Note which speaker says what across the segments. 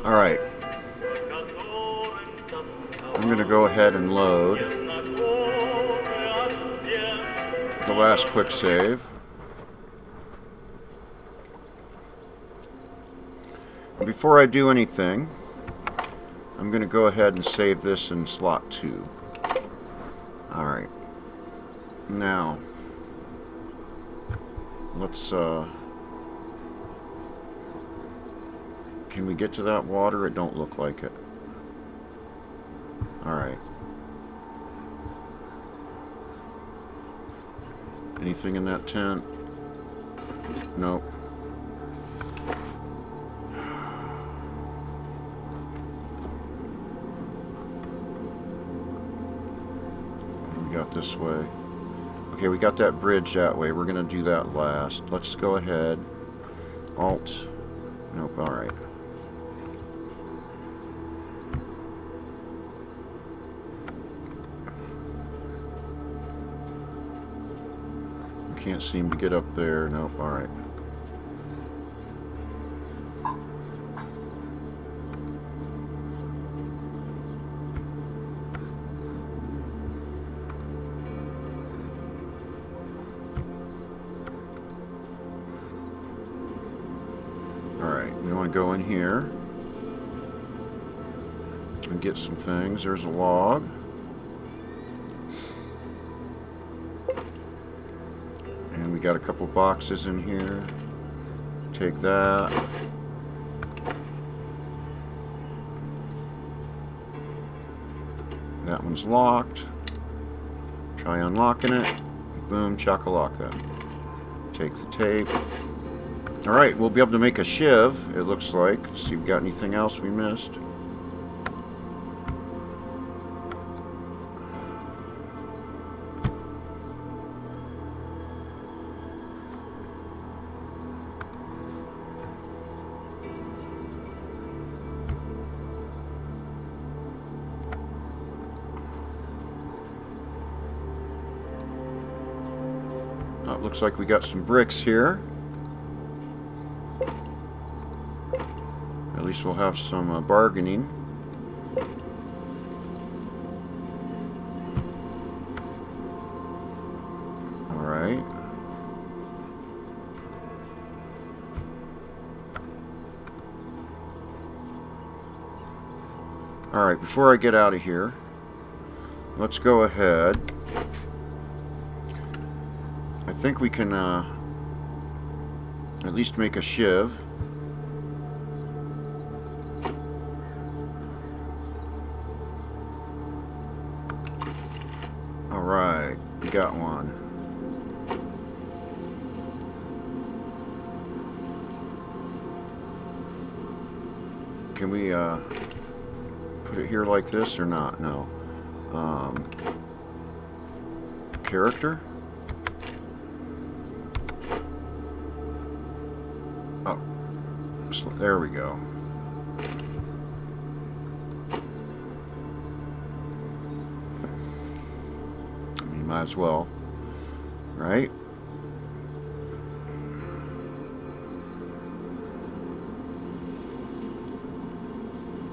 Speaker 1: Alright. I'm going to go ahead and load the last quick save. Before I do anything, I'm going to go ahead and save this in slot 2. Alright. Now, let's, can we get to that water? It don't look like it. Alright. Anything in that tent? Nope. We got this way. Okay, we got that bridge that way. We're going to do that last. Let's go ahead. Alt. Nope, alright. Can't seem to get up there. Nope, alright. Alright, we want to go in here and get some things. There's a log. We got a couple boxes in here. Take that. That one's locked. Try unlocking it. Boom, chakalaka. Take the tape. Alright, we'll be able to make a shiv, it looks like. See if we got anything else we missed. Looks like we got some bricks here. At least we'll have some bargaining. Alright. Alright, before I get out of here, let's go ahead. I think we can at least make a shiv. Alright, we got one. Can we put it here like this or not? No. Character? Oh, there we go. I mean, might as well, right?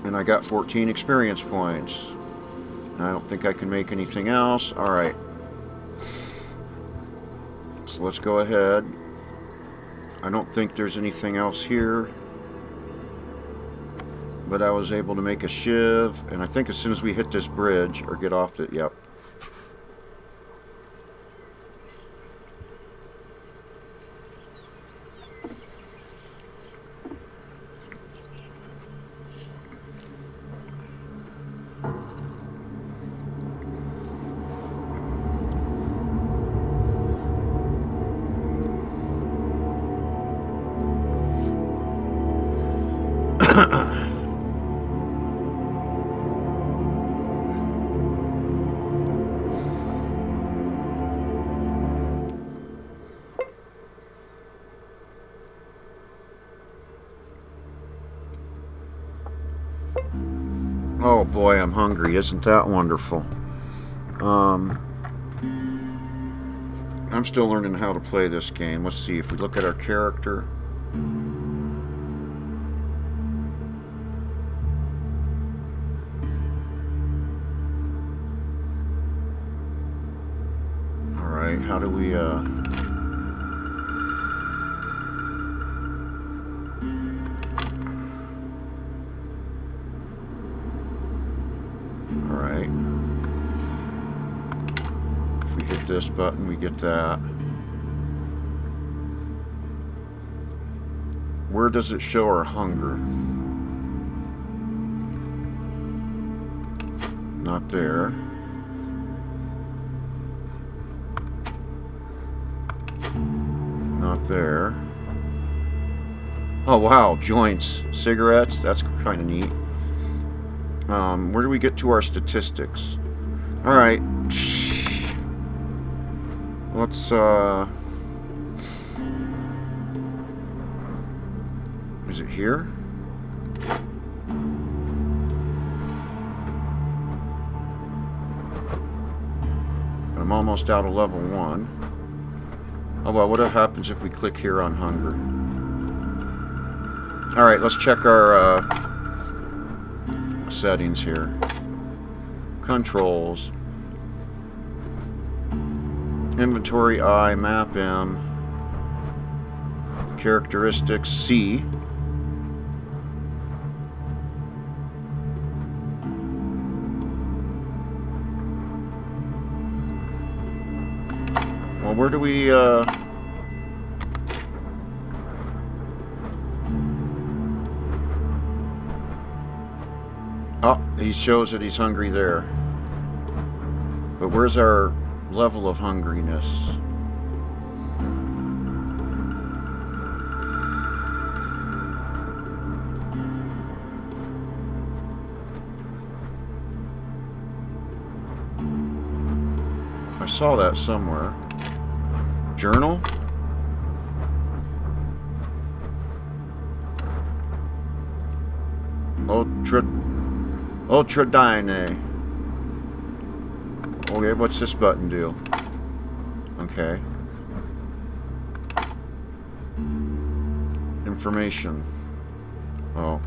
Speaker 1: And I got 14 experience points. I don't think I can make anything else. Alright. So let's go ahead. I don't think there's anything else here. But I was able to make a shiv. And I think as soon as we hit this bridge, or get off it, yep. Oh boy, I'm hungry. Isn't that wonderful? I'm still learning how to play this game. Let's see if we look at our character. we, Alright. If we hit this button, we get that. Where does it show our hunger? Not there. Not there. Oh wow, joints, cigarettes, that's kind of neat. Where do we get to our statistics? Alright. Let's, is it here? I'm almost out of level 1. Oh well, what happens if we click here on hunger? Alright, let's check our settings here. Controls. Inventory I, map M. Characteristics C. Well, where do we, Oh, he shows that he's hungry there. But where's our level of hungriness? I saw that somewhere. Journal? Ultradyne. Okay, what's this button do? Okay. Information. Oh.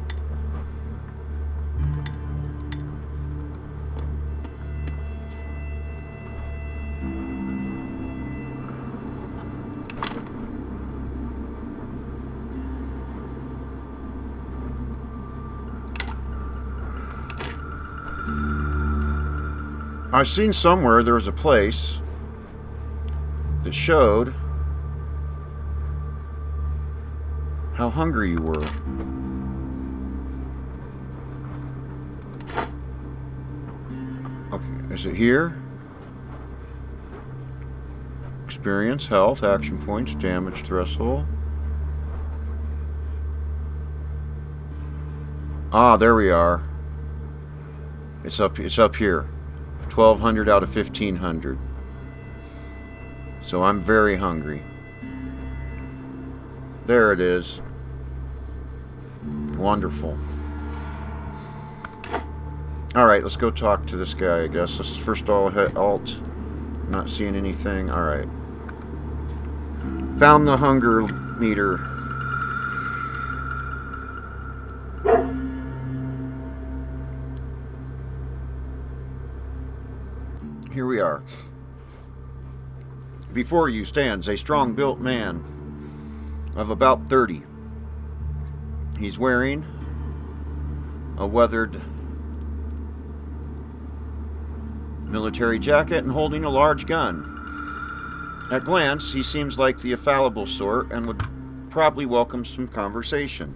Speaker 1: I've seen somewhere there was a place that showed how hungry you were. Okay, is it here? Experience, health, action points, damage threshold. Ah, there we are. It's up here. 1200 out of 1500. So I'm very hungry. There it is. Wonderful. Alright, let's go talk to this guy, I guess. Let's first all hit Alt. Not seeing anything. Alright. Found the hunger meter. Here we are. Before you stands a strong-built man of about 30. He's wearing a weathered military jacket and holding a large gun. At glance, he seems like the affable sort and would probably welcome some conversation.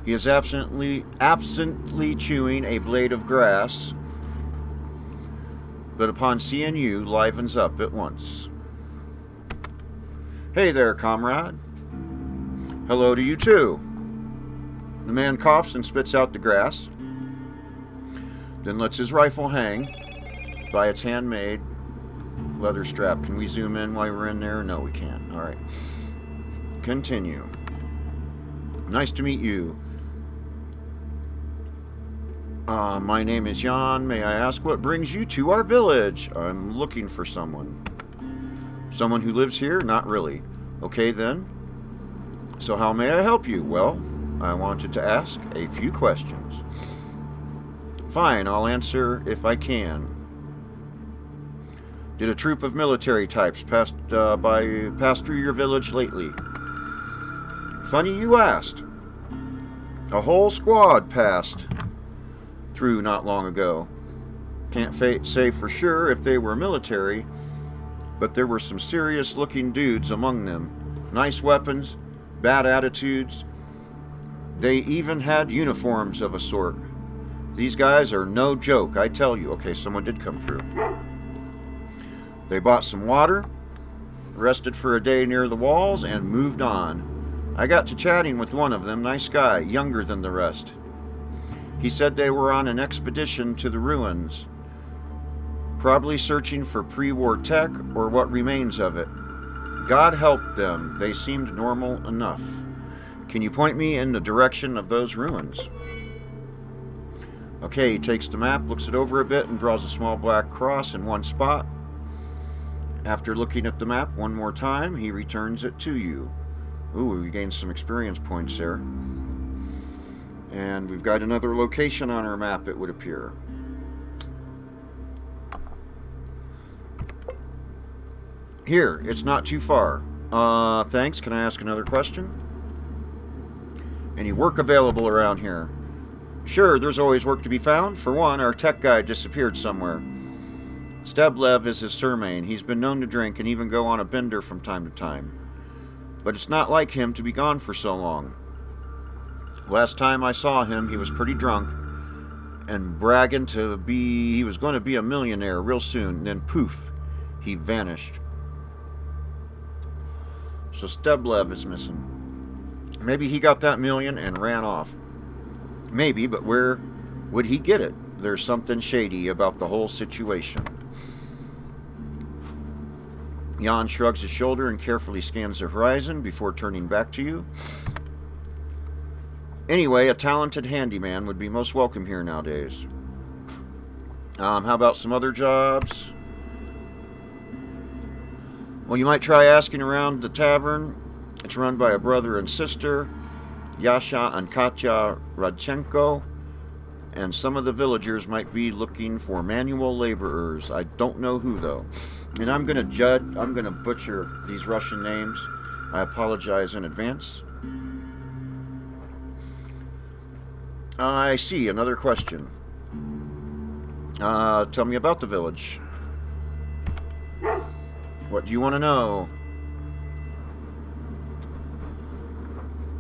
Speaker 1: He is absently chewing a blade of grass, but upon seeing you, livens up at once. Hey there, comrade. Hello to you too. The man coughs and spits out the grass, then lets his rifle hang by its handmade leather strap. Can we zoom in while we're in there? No, we can't. Alright. Continue. Nice to meet you. My name is Jan. May I ask what brings you to our village? I'm looking for someone. Someone who lives here? Not really. Okay then. So how may I help you? Well, I wanted to ask a few questions. Fine, I'll answer if I can. Did a troop of military types pass through your village lately? Funny you asked. A whole squad passed through not long ago. Can't say for sure if they were military, but there were some serious looking dudes among them. Nice weapons, bad attitudes. They even had uniforms of a sort. These guys are no joke, I tell you. Okay, someone did come through. They bought some water, rested for a day near the walls, and moved on. I got to chatting with one of them, nice guy, younger than the rest. He said they were on an expedition to the ruins, probably searching for pre-war tech or what remains of it. God help them, they seemed normal enough. Can you point me in the direction of those ruins? Okay, he takes the map, looks it over a bit, and draws a small black cross in one spot. After looking at the map one more time, he returns it to you. Ooh, we gained some experience points there. And we've got another location on our map, it would appear. Here, it's not too far. Thanks. Can I ask another question? Any work available around here? Sure, there's always work to be found. For one, our tech guy disappeared somewhere. Steblev is his surname. He's been known to drink and even go on a bender from time to time. But it's not like him to be gone for so long. Last time I saw him, he was pretty drunk and bragging he was going to be a millionaire real soon. Then poof, he vanished. So Steblev is missing. Maybe he got that million and ran off. Maybe, but where would he get it? There's something shady about the whole situation. Jan shrugs his shoulder and carefully scans the horizon before turning back to you. Anyway, a talented handyman would be most welcome here nowadays. How about some other jobs? Well, you might try asking around the tavern. It's run by a brother and sister, Yashen and Katya Radchenko, and some of the villagers might be looking for manual laborers. I don't know who, though. And I'm going to butcher these Russian names. I apologize in advance. I see. Another question. Tell me about the village. What do you want to know?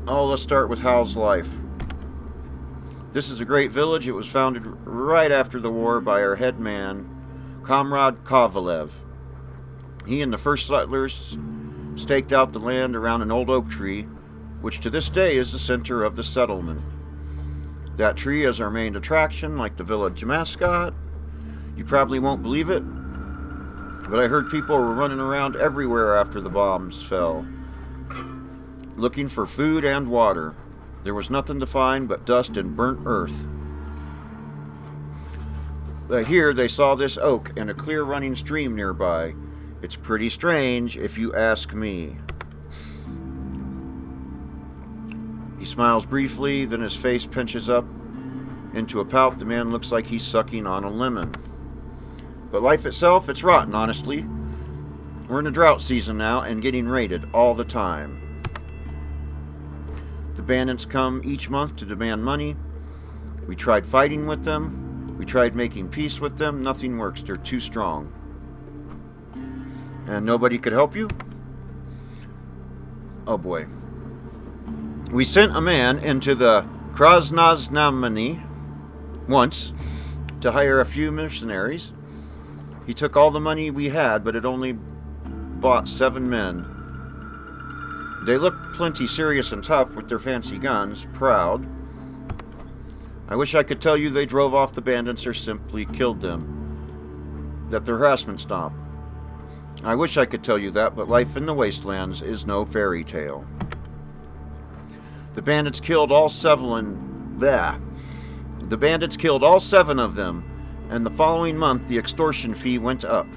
Speaker 1: Oh, let's start with Hal's life. This is a great village. It was founded right after the war by our head man, Comrade Kovalev. He and the first settlers staked out the land around an old oak tree, which to this day is the center of the settlement. That tree is our main attraction, like the village mascot. You probably won't believe it, but I heard people were running around everywhere after the bombs fell, looking for food and water. There was nothing to find but dust and burnt earth. But here they saw this oak and a clear running stream nearby. It's pretty strange, if you ask me. He smiles briefly, then his face pinches up into a pout. The man looks like he's sucking on a lemon. But life itself, it's rotten, honestly. We're in a drought season now and getting raided all the time. The bandits come each month to demand money. We tried fighting with them. We tried making peace with them. Nothing works. They're too strong. And nobody could help you? Oh boy. We sent a man into the Krasnoznameni once to hire a few mercenaries. He took all the money we had, but it only bought 7 men. They looked plenty serious and tough with their fancy guns, proud. I wish I could tell you they drove off the bandits or simply killed them, that the harassment stopped. I wish I could tell you that, but life in the wastelands is no fairy tale. The bandits killed all 7 of them, and the following month the extortion fee went up.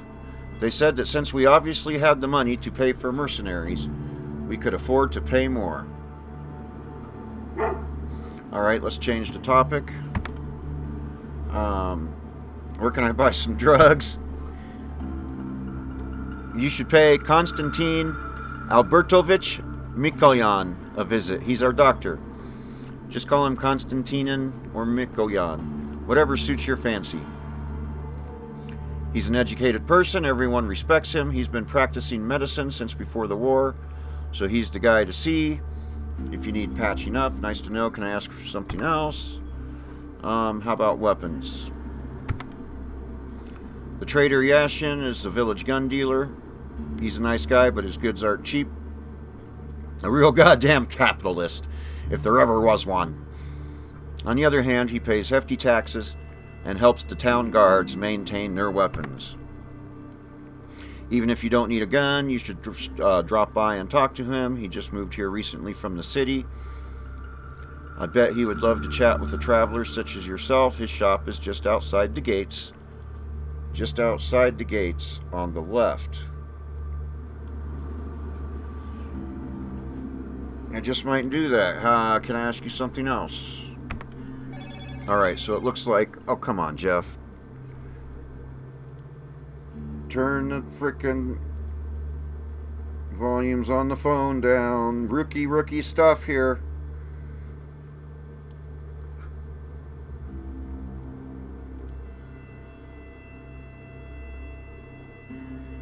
Speaker 1: They said that since we obviously had the money to pay for mercenaries, we could afford to pay more. Alright, let's change the topic. Where can I buy some drugs? You should pay Konstantin Albertovich Mikoyan a visit. He's our doctor. Just call him Konstantinin or Mikoyan, whatever suits your fancy. He's an educated person. Everyone respects him. He's been practicing medicine since before the war, so he's the guy to see. If you need patching up, nice to know. Can I ask for something else? How about weapons? The trader Yashen is the village gun dealer. He's a nice guy, but his goods aren't cheap. A real goddamn capitalist, if there ever was one. On the other hand, he pays hefty taxes and helps the town guards maintain their weapons. Even if you don't need a gun, you should drop by and talk to him. He just moved here recently from the city. I bet he would love to chat with a traveler such as yourself. His shop is just outside the gates. Just outside the gates on the left. I just might do that. Can I ask you something else? Alright, so it looks like... Oh, come on, Jeff. Turn the frickin' volumes on the phone down. Rookie stuff here.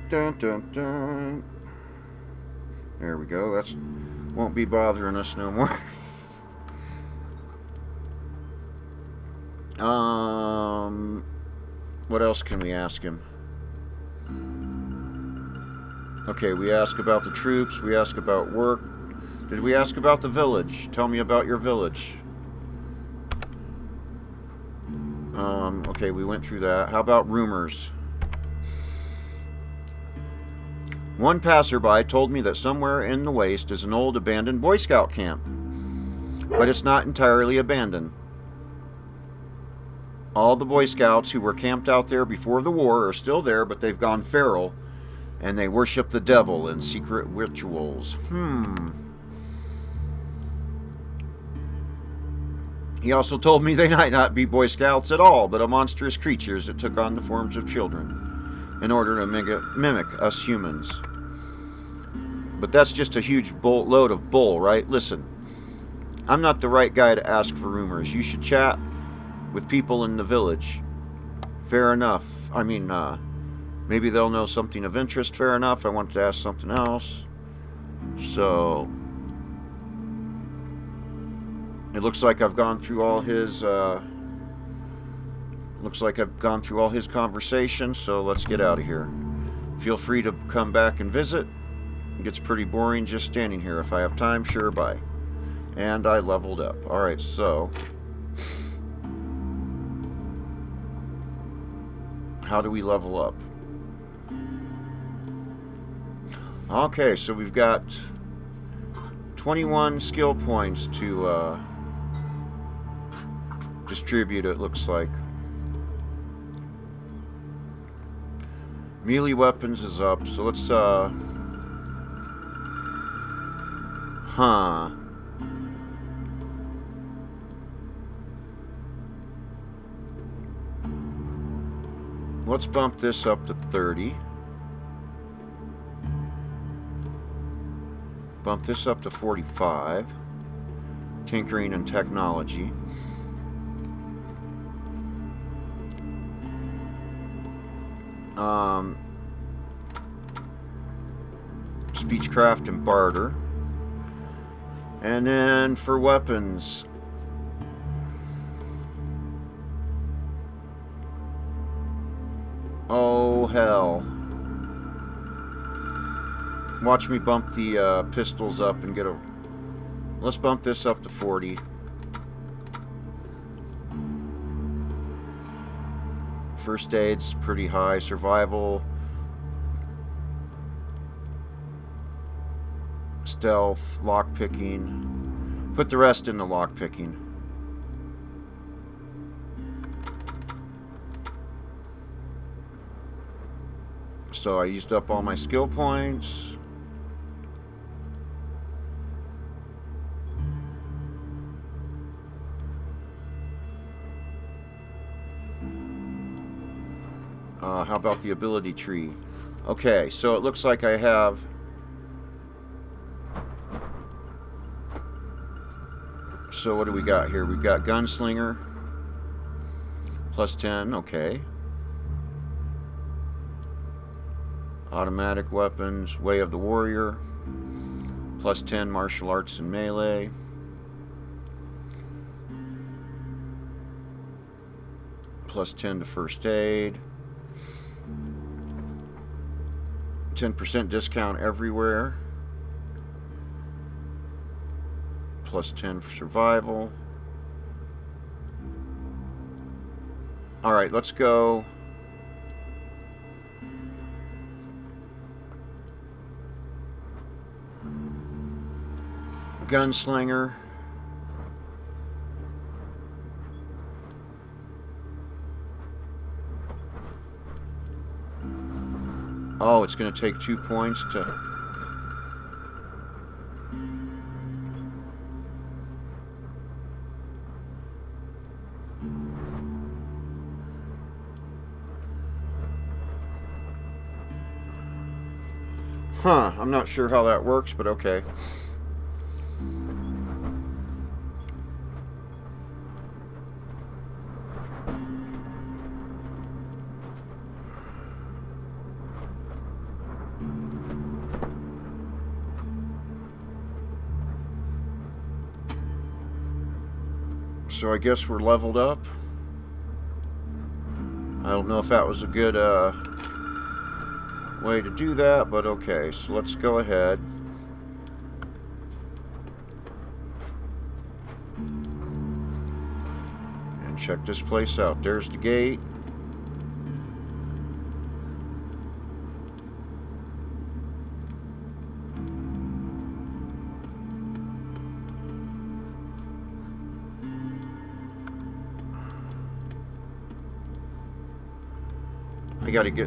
Speaker 1: Dun, dun, dun. There we go. That's won't be bothering us no more. What else can we ask him? Okay, we ask about the troops. We ask about work. Did we ask about the village? Tell me about your village. Okay, we went through that. How about rumors? One passerby told me that somewhere in the waste is an old abandoned Boy Scout camp. But it's not entirely abandoned. All the Boy Scouts who were camped out there before the war are still there, but they've gone feral, and they worship the devil in secret rituals. He also told me they might not be Boy Scouts at all, but monstrous creatures that took on the forms of children in order to mimic us humans. But that's just a huge load of bull, right? Listen, I'm not the right guy to ask for rumors. You should chat with people in the village. Fair enough. I mean, maybe they'll know something of interest. Fair enough. I wanted to ask something else. So, it looks like I've gone through all his, conversation, so let's get out of here. Feel free to come back and visit. It gets pretty boring just standing here. If I have time, sure, bye. And I leveled up. Alright, so... how do we level up? Okay, so we've got 21 skill points to distribute, it looks like. Melee weapons is up, so let's let's bump this up to 30. Bump this up to 45. Tinkering and technology. Speechcraft and barter. And then for weapons, oh hell. Watch me bump the pistols up and get a... Let's bump this up to 40. First aid's pretty high. Survival. Stealth. Lockpicking. Put the rest in the lockpicking. So I used up all my skill points. How about the ability tree? Okay, so it looks like I have... So what do we got here? We've got Gunslinger. Plus 10, okay. Automatic weapons, Way of the Warrior. Plus 10 martial arts and melee. Plus 10 to first aid. 10% discount everywhere. Plus 10 for survival. Alright, let's go. Gunslinger. Oh, it's going to take 2 points to... Huh, I'm not sure how that works, but okay. So I guess we're leveled up. I don't know if that was a good way to do that, but okay. So let's go ahead. And check this place out. There's the gate.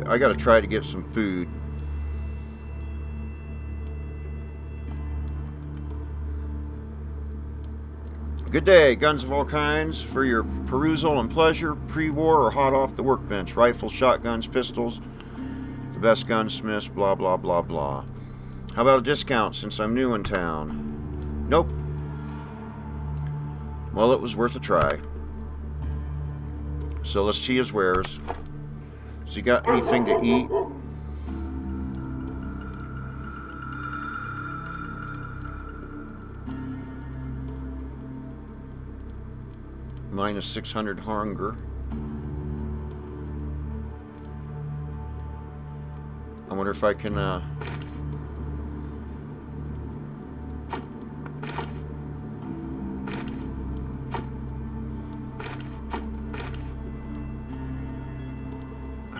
Speaker 1: I gotta try to get some food. Good day, guns of all kinds for your perusal and pleasure, pre-war or hot off the workbench. Rifles, shotguns, pistols, the best gunsmiths, blah blah blah blah. How about a discount since I'm new in town? Nope. Well, it was worth a try. So let's see his wares. So you got anything to eat? Minus 600 hunger. I wonder if I can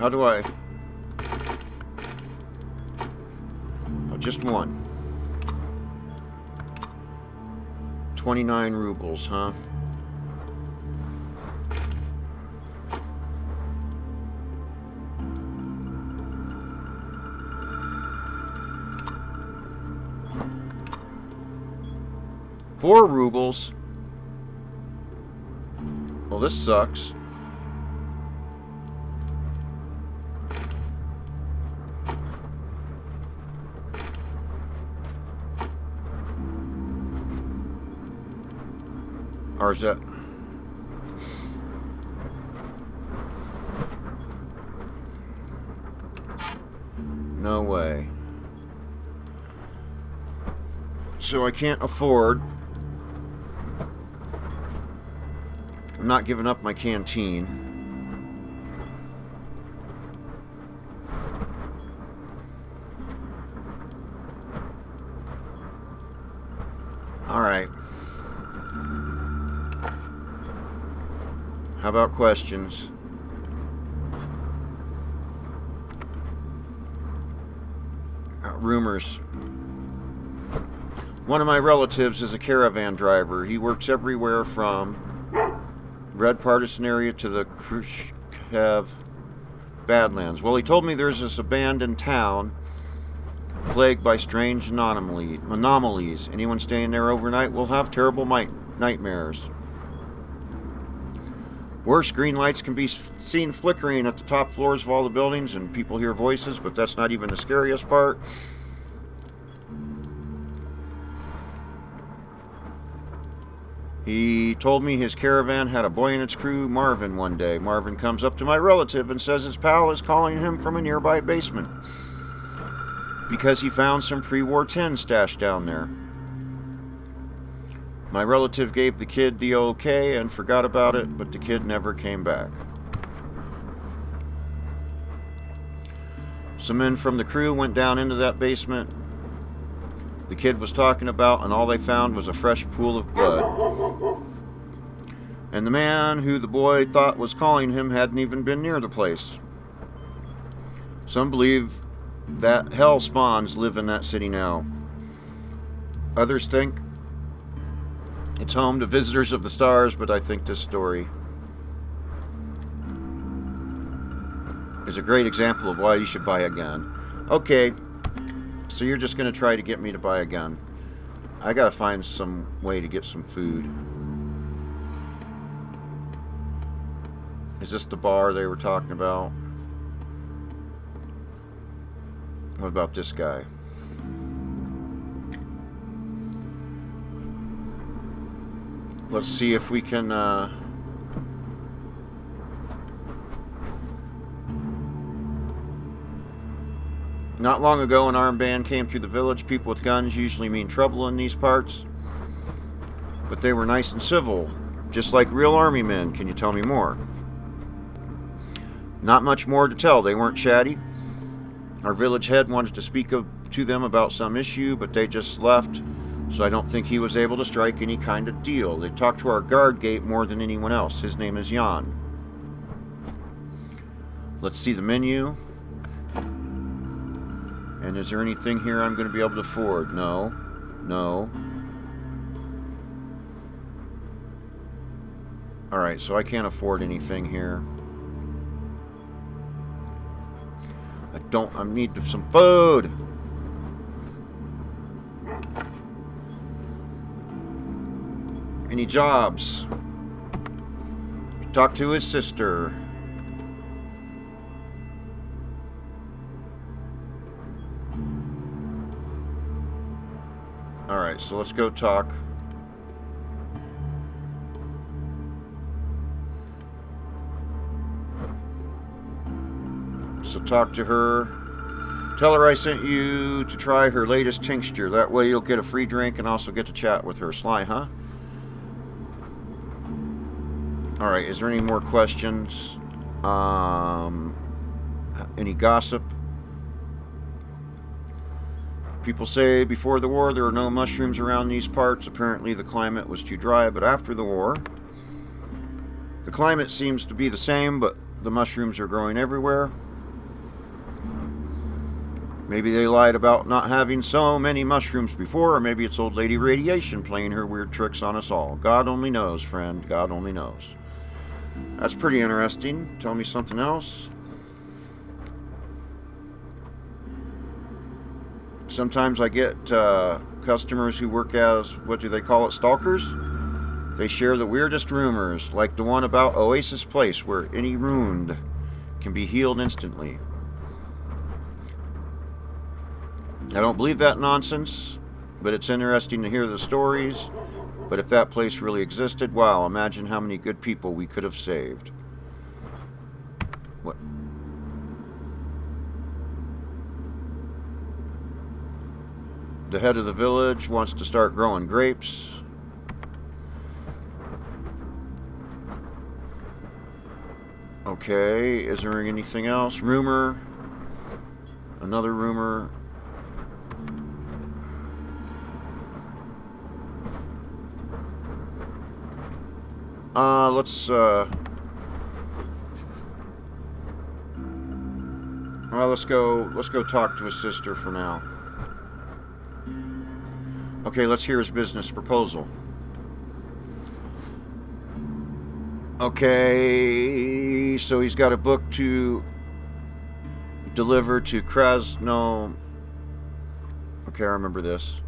Speaker 1: how do I... Oh, just one. 29 rubles, huh? Four rubles. Well, this sucks. Or is that... No way. So I can't afford... I'm not giving up my canteen. Alright. How about questions? Rumors. One of my relatives is a caravan driver. He works everywhere from Red Partisan area to the Khrushchev Badlands. Well, he told me there's this abandoned town plagued by strange anomalies. Anyone staying there overnight will have terrible nightmares. Worse, green lights can be seen flickering at the top floors of all the buildings, and people hear voices, but that's not even the scariest part. He told me his caravan had a boy in its crew, Marvin, one day. Marvin comes up to my relative and says his pal is calling him from a nearby basement because he found some pre-war tin stashed down there. My relative gave the kid the okay and forgot about it, but the kid never came back. Some men from the crew went down into that basement the kid was talking about, and all they found was a fresh pool of blood. And the man who the boy thought was calling him hadn't even been near the place. Some believe that hell spawns live in that city now. Others think it's home to visitors of the stars, but I think this story is a great example of why you should buy a gun. Okay, so you're just going to try to get me to buy a gun. I got to find some way to get some food. Is this the bar they were talking about? What about this guy? Let's see if we can Not long ago, an armed band came through the village. People with guns usually mean trouble in these parts, but they were nice and civil, just like real army men. Can you tell me more? Not much more to tell. They weren't chatty. Our village head wanted to speak to them about some issue, but they just left, so I don't think he was able to strike any kind of deal. They talked to our guard gate more than anyone else. His name is Yashen. Let's see the menu. And is there anything here I'm going to be able to afford? No. No. Alright, so I can't afford anything here. I need some food. Any jobs? Talk to his sister. Alright, so let's go talk. So talk to her. Tell her I sent you to try her latest tincture. That way you'll get a free drink and also get to chat with her. Sly, huh? Alright, is there any more questions? Any gossip? People say before the war there were no mushrooms around these parts. Apparently the climate was too dry, but after the war, the climate seems to be the same, but the mushrooms are growing everywhere. Maybe they lied about not having so many mushrooms before, or maybe it's old lady radiation playing her weird tricks on us all. God only knows, friend. God only knows. That's pretty interesting. Tell me something else. Sometimes I get customers who work as, what do they call it, stalkers? They share the weirdest rumors, like the one about Oasis Place, where any wound can be healed instantly. I don't believe that nonsense, but it's interesting to hear the stories. But if that place really existed, wow, imagine how many good people we could have saved. What? The head of the village wants to start growing grapes. Okay, is there anything else? Rumor. Another rumor. Let's go talk to his sister for now. Okay, let's hear his business proposal. Okay, so he's got a book to deliver to Krasno. Okay, I remember this.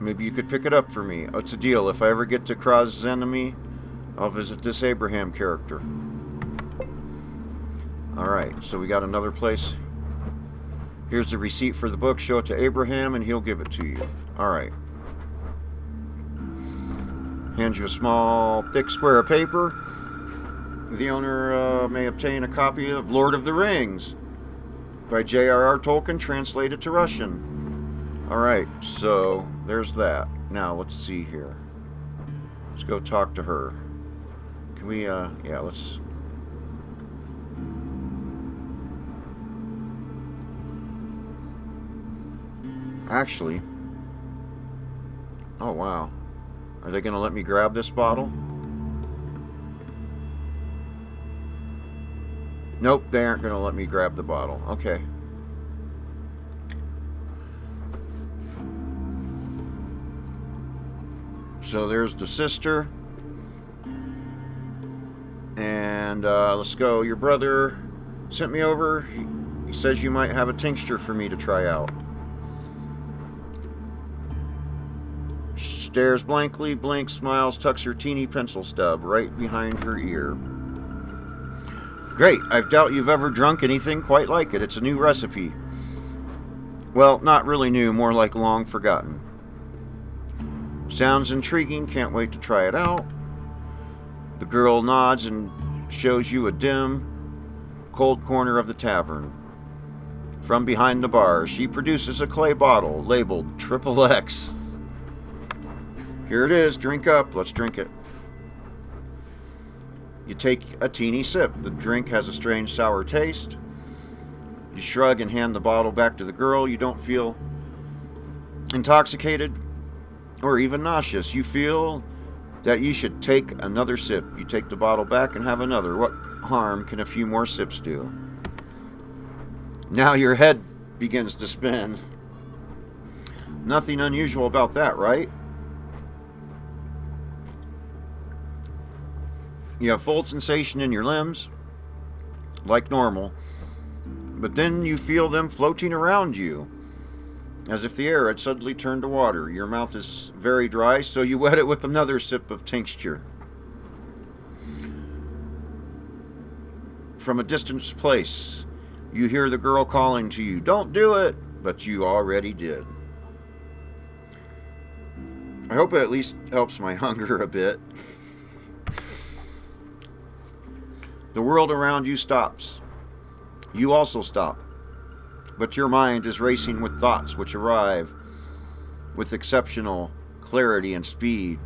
Speaker 1: Maybe you could pick it up for me. What's the deal? If I ever get to Kroz's enemy, I'll visit this Abraham character. Alright, so we got another place. Here's the receipt for the book. Show it to Abraham and he'll give it to you. Alright. Hands you a small, thick square of paper. The owner may obtain a copy of Lord of the Rings by J.R.R. Tolkien, translated to Russian. Alright, so there's that. Now, let's see here. Let's go talk to her. Can we, yeah, let's... Actually... Oh, wow. Are they going to let me grab this bottle? Nope, they aren't going to let me grab the bottle. Okay. So there's the sister. And let's go. Your brother sent me over. He says you might have a tincture for me to try out. Stares blankly, blinks, smiles, tucks her teeny pencil stub right behind her ear. Great, I doubt you've ever drunk anything quite like it. It's a new recipe. Well, not really new, more like long forgotten. Sounds intriguing, can't wait to try it out. The girl nods and shows you a dim, cold corner of the tavern. From behind the bar, she produces a clay bottle labeled XXX. Here it is, drink up, let's drink it. You take a teeny sip. The drink has a strange sour taste. You shrug and hand the bottle back to the girl. You don't feel intoxicated or even nauseous. You feel that you should take another sip. You take the bottle back and have another. What harm can a few more sips do? Now your head begins to spin. Nothing unusual about that, right? You have full sensation in your limbs, like normal, but then you feel them floating around you, as if the air had suddenly turned to water. Your mouth is very dry, so you wet it with another sip of tincture. From a distant place, you hear the girl calling to you, "Don't do it!" But you already did. I hope it at least helps my hunger a bit. The world around you stops. You also stop. But your mind is racing with thoughts which arrive with exceptional clarity and speed.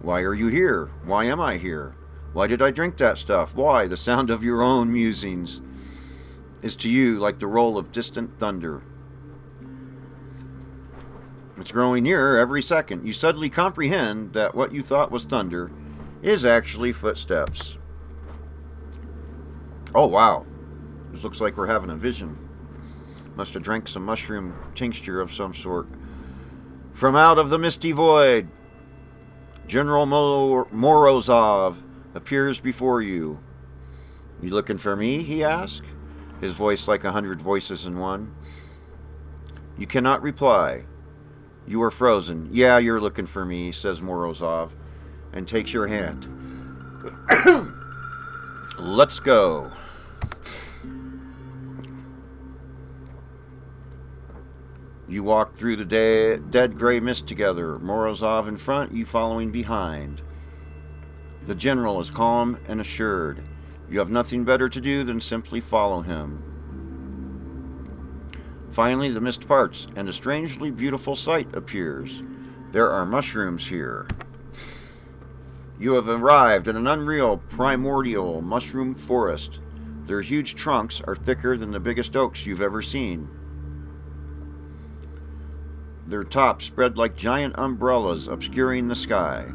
Speaker 1: Why are you here? Why am I here? Why did I drink that stuff? Why? The sound of your own musings is to you like the roll of distant thunder. It's growing nearer every second. You suddenly comprehend that what you thought was thunder is actually footsteps. Oh, wow. This looks like we're having a vision. Must have drank some mushroom tincture of some sort. From out of the misty void, General Morozov appears before you. You looking for me? He asks, his voice like 100 voices in one. You cannot reply. You are frozen. Yeah, you're looking for me, says Morozov, and takes your hand. Let's go. You walk through the dead gray mist together, Morozov in front, you following behind. The general is calm and assured. You have nothing better to do than simply follow him. Finally, the mist parts, and a strangely beautiful sight appears. There are mushrooms here. You have arrived at an unreal, primordial mushroom forest. Their huge trunks are thicker than the biggest oaks you've ever seen. Their tops spread like giant umbrellas obscuring the sky.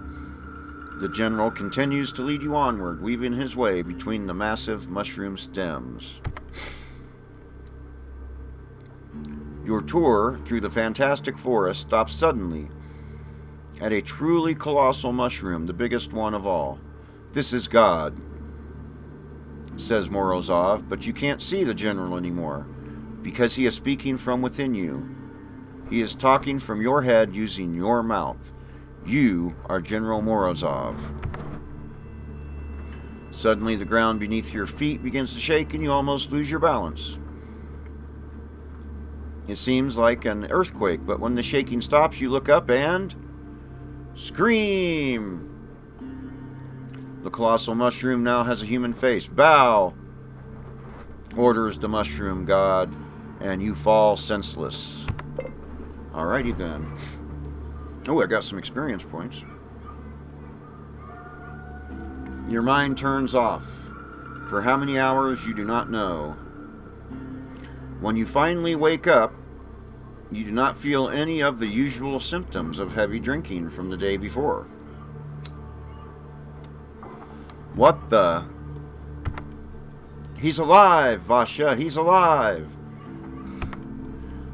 Speaker 1: The general continues to lead you onward, weaving his way between the massive mushroom stems. Your tour through the fantastic forest stops suddenly at a truly colossal mushroom, the biggest one of all. This is God, says Morozov, but you can't see the general anymore, because he is speaking from within you. He is talking from your head using your mouth. You are General Morozov. Suddenly, the ground beneath your feet begins to shake and you almost lose your balance. It seems like an earthquake, but when the shaking stops, you look up and scream! The colossal mushroom now has a human face. Bow! Orders the mushroom god, and you fall senseless. Alrighty then. Oh, I got some experience points. Your mind turns off. For how many hours, you do not know. When you finally wake up, you do not feel any of the usual symptoms of heavy drinking from the day before. What the? He's alive, Vasya, he's alive!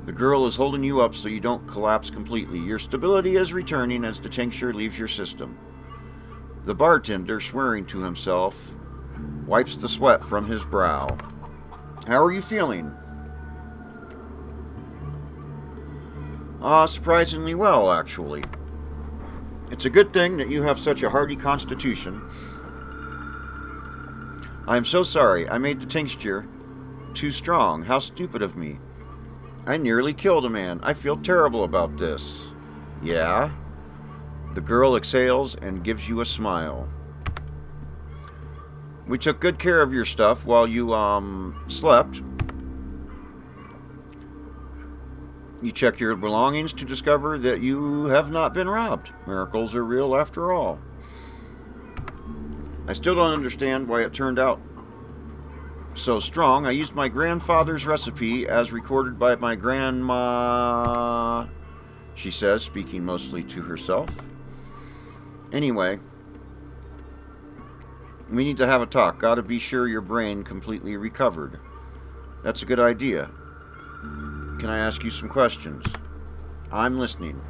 Speaker 1: The girl is holding you up so you don't collapse completely. Your stability is returning as the tincture leaves your system. The bartender, swearing to himself, wipes the sweat from his brow. How are you feeling? Surprisingly well, actually. It's a good thing that you have such a hardy constitution. I am so sorry. I made the tincture too strong. How stupid of me. I nearly killed a man. I feel terrible about this. Yeah? The girl exhales and gives you a smile. We took good care of your stuff while you, slept. You check your belongings to discover that you have not been robbed. Miracles are real after all. I still don't understand why it turned out so strong. I used my grandfather's recipe as recorded by my grandma, she says, speaking mostly to herself. Anyway, we need to have a talk. Gotta be sure your brain completely recovered. That's a good idea. Can I ask you some questions? I'm listening.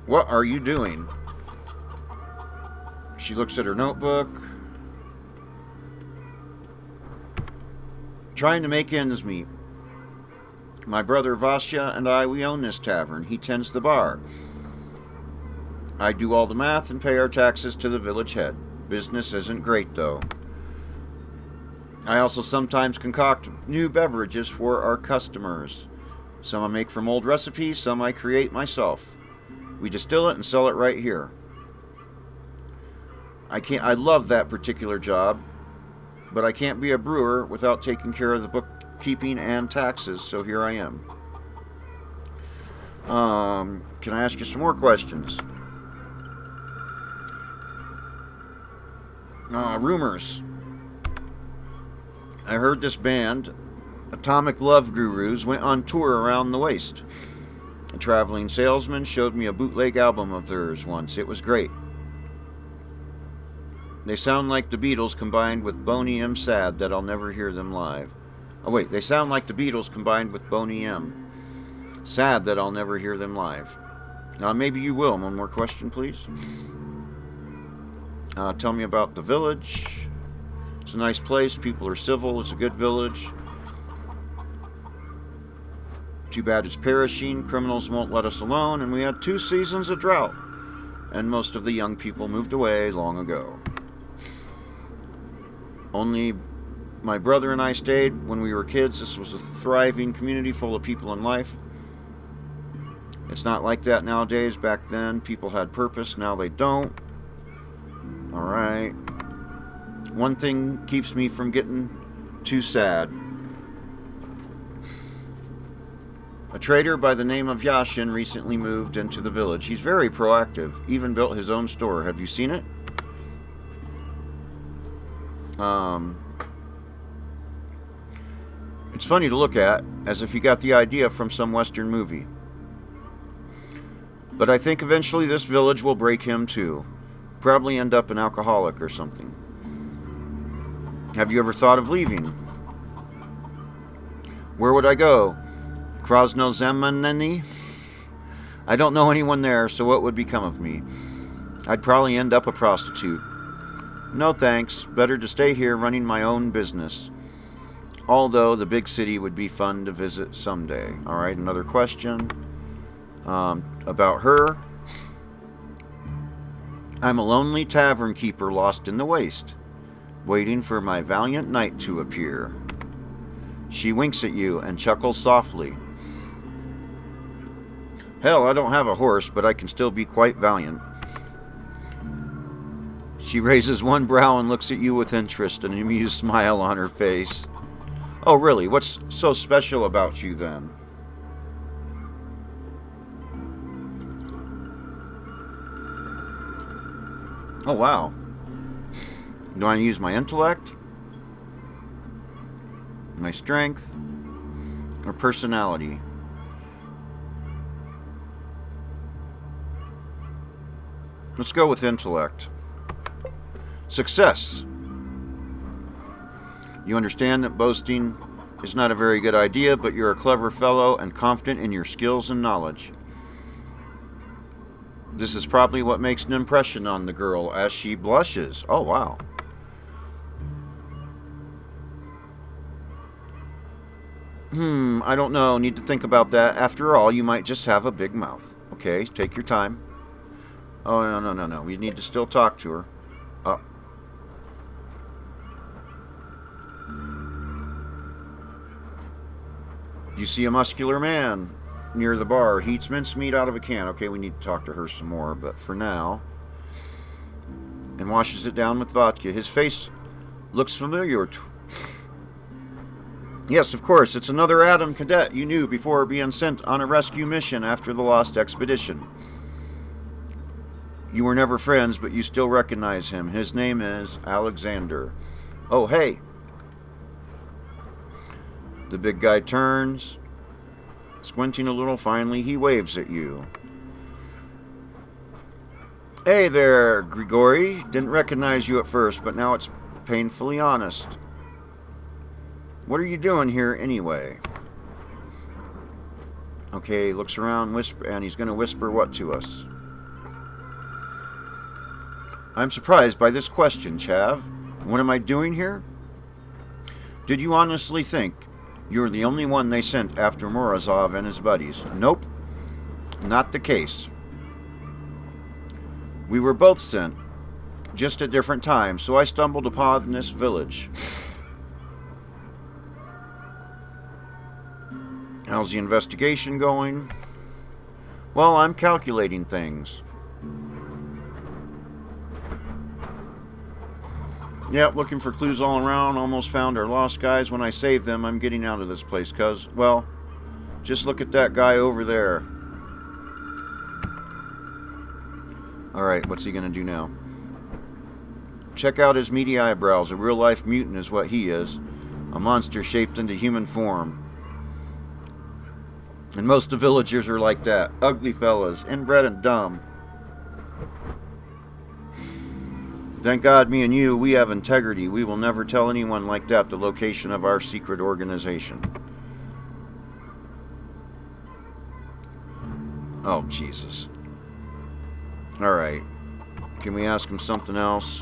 Speaker 1: What are you doing? She looks at her notebook. Trying to make ends meet. My brother Vasya and I, we own this tavern. He tends the bar. I do all the math and pay our taxes to the village head. Business isn't great, though. I also sometimes concoct new beverages for our customers. Some I make from old recipes, some I create myself. We distill it and sell it right here. I love that particular job, but I can't be a brewer without taking care of the bookkeeping and taxes, so here I am. Can I ask you some more questions? Rumors. I heard this band, Atomic Love Gurus, went on tour around the West. A traveling salesman showed me a bootleg album of theirs once. It was great. They sound like the Beatles combined with Boney M. Sad that I'll never hear them live. Oh wait, they sound like the Beatles combined with Boney M. Sad that I'll never hear them live. Maybe you will. One more question, please. Tell me about the village. It's a nice place. People are civil. It's a good village. Too bad it's perishing. Criminals won't let us alone, and we had 2 seasons of drought. And most of the young people moved away long ago. Only my brother and I stayed when we were kids. This was a thriving community full of people and life. It's not like that nowadays. Back then, people had purpose. Now they don't. Alright. One thing keeps me from getting too sad. A trader by the name of Yashen recently moved into the village. He's very proactive. Even built his own store. Have you seen it? It's funny to look at, as if he got the idea from some Western movie. But I think eventually this village will break him too. Probably end up an alcoholic or something. Have you ever thought of leaving? Where would I go? Krasnozemany? I don't know anyone there, so what would become of me? I'd probably end up a prostitute. No thanks. Better to stay here running my own business. Although the big city would be fun to visit someday. Alright, another question about her. I'm a lonely tavern keeper lost in the waste, waiting for my valiant knight to appear. She winks at you and chuckles softly. Hell, I don't have a horse, but I can still be quite valiant. She raises one brow and looks at you with interest, an amused smile on her face. Oh, really? What's so special about you, then? Oh, wow. Do I use my intellect? My strength? Or personality? Let's go with intellect. Success. You understand that boasting is not a very good idea, but you're a clever fellow and confident in your skills and knowledge. This is probably what makes an impression on the girl as she blushes. Oh, wow. I don't know. Need to think about that. After all, you might just have a big mouth. Okay, take your time. Oh, no. We need to still talk to her. You see a muscular man near the bar. He eats mincemeat out of a can. Okay, we need to talk to her some more, but for now. And washes it down with vodka. His face looks familiar. Yes, of course, it's another Adam cadet you knew before being sent on a rescue mission after the Lost Expedition. You were never friends, but you still recognize him. His name is Alexander. Oh, hey. The big guy turns, squinting a little. Finally, he waves at you. Hey there, Grigori. Didn't recognize you at first, but now it's painfully honest. What are you doing here anyway? Okay, looks around, and he's going to whisper what to us? I'm surprised by this question, Chav. What am I doing here? Did you honestly think you were the only one they sent after Morozov and his buddies? Nope, not the case. We were both sent, just at different times, so I stumbled upon this village. How's the investigation going? Well, I'm calculating things. Yep, looking for clues all around. Almost found our lost guys. When I save them, I'm getting out of this place, cuz, well, just look at that guy over there. Alright, what's he gonna do now? Check out his meaty eyebrows. A real-life mutant is what he is. A monster shaped into human form. And most of the villagers are like that. Ugly fellas, inbred and dumb. Thank God me and you, we have integrity. We will never tell anyone like that the location of our secret organization. Oh, Jesus. Alright. Can we ask him something else?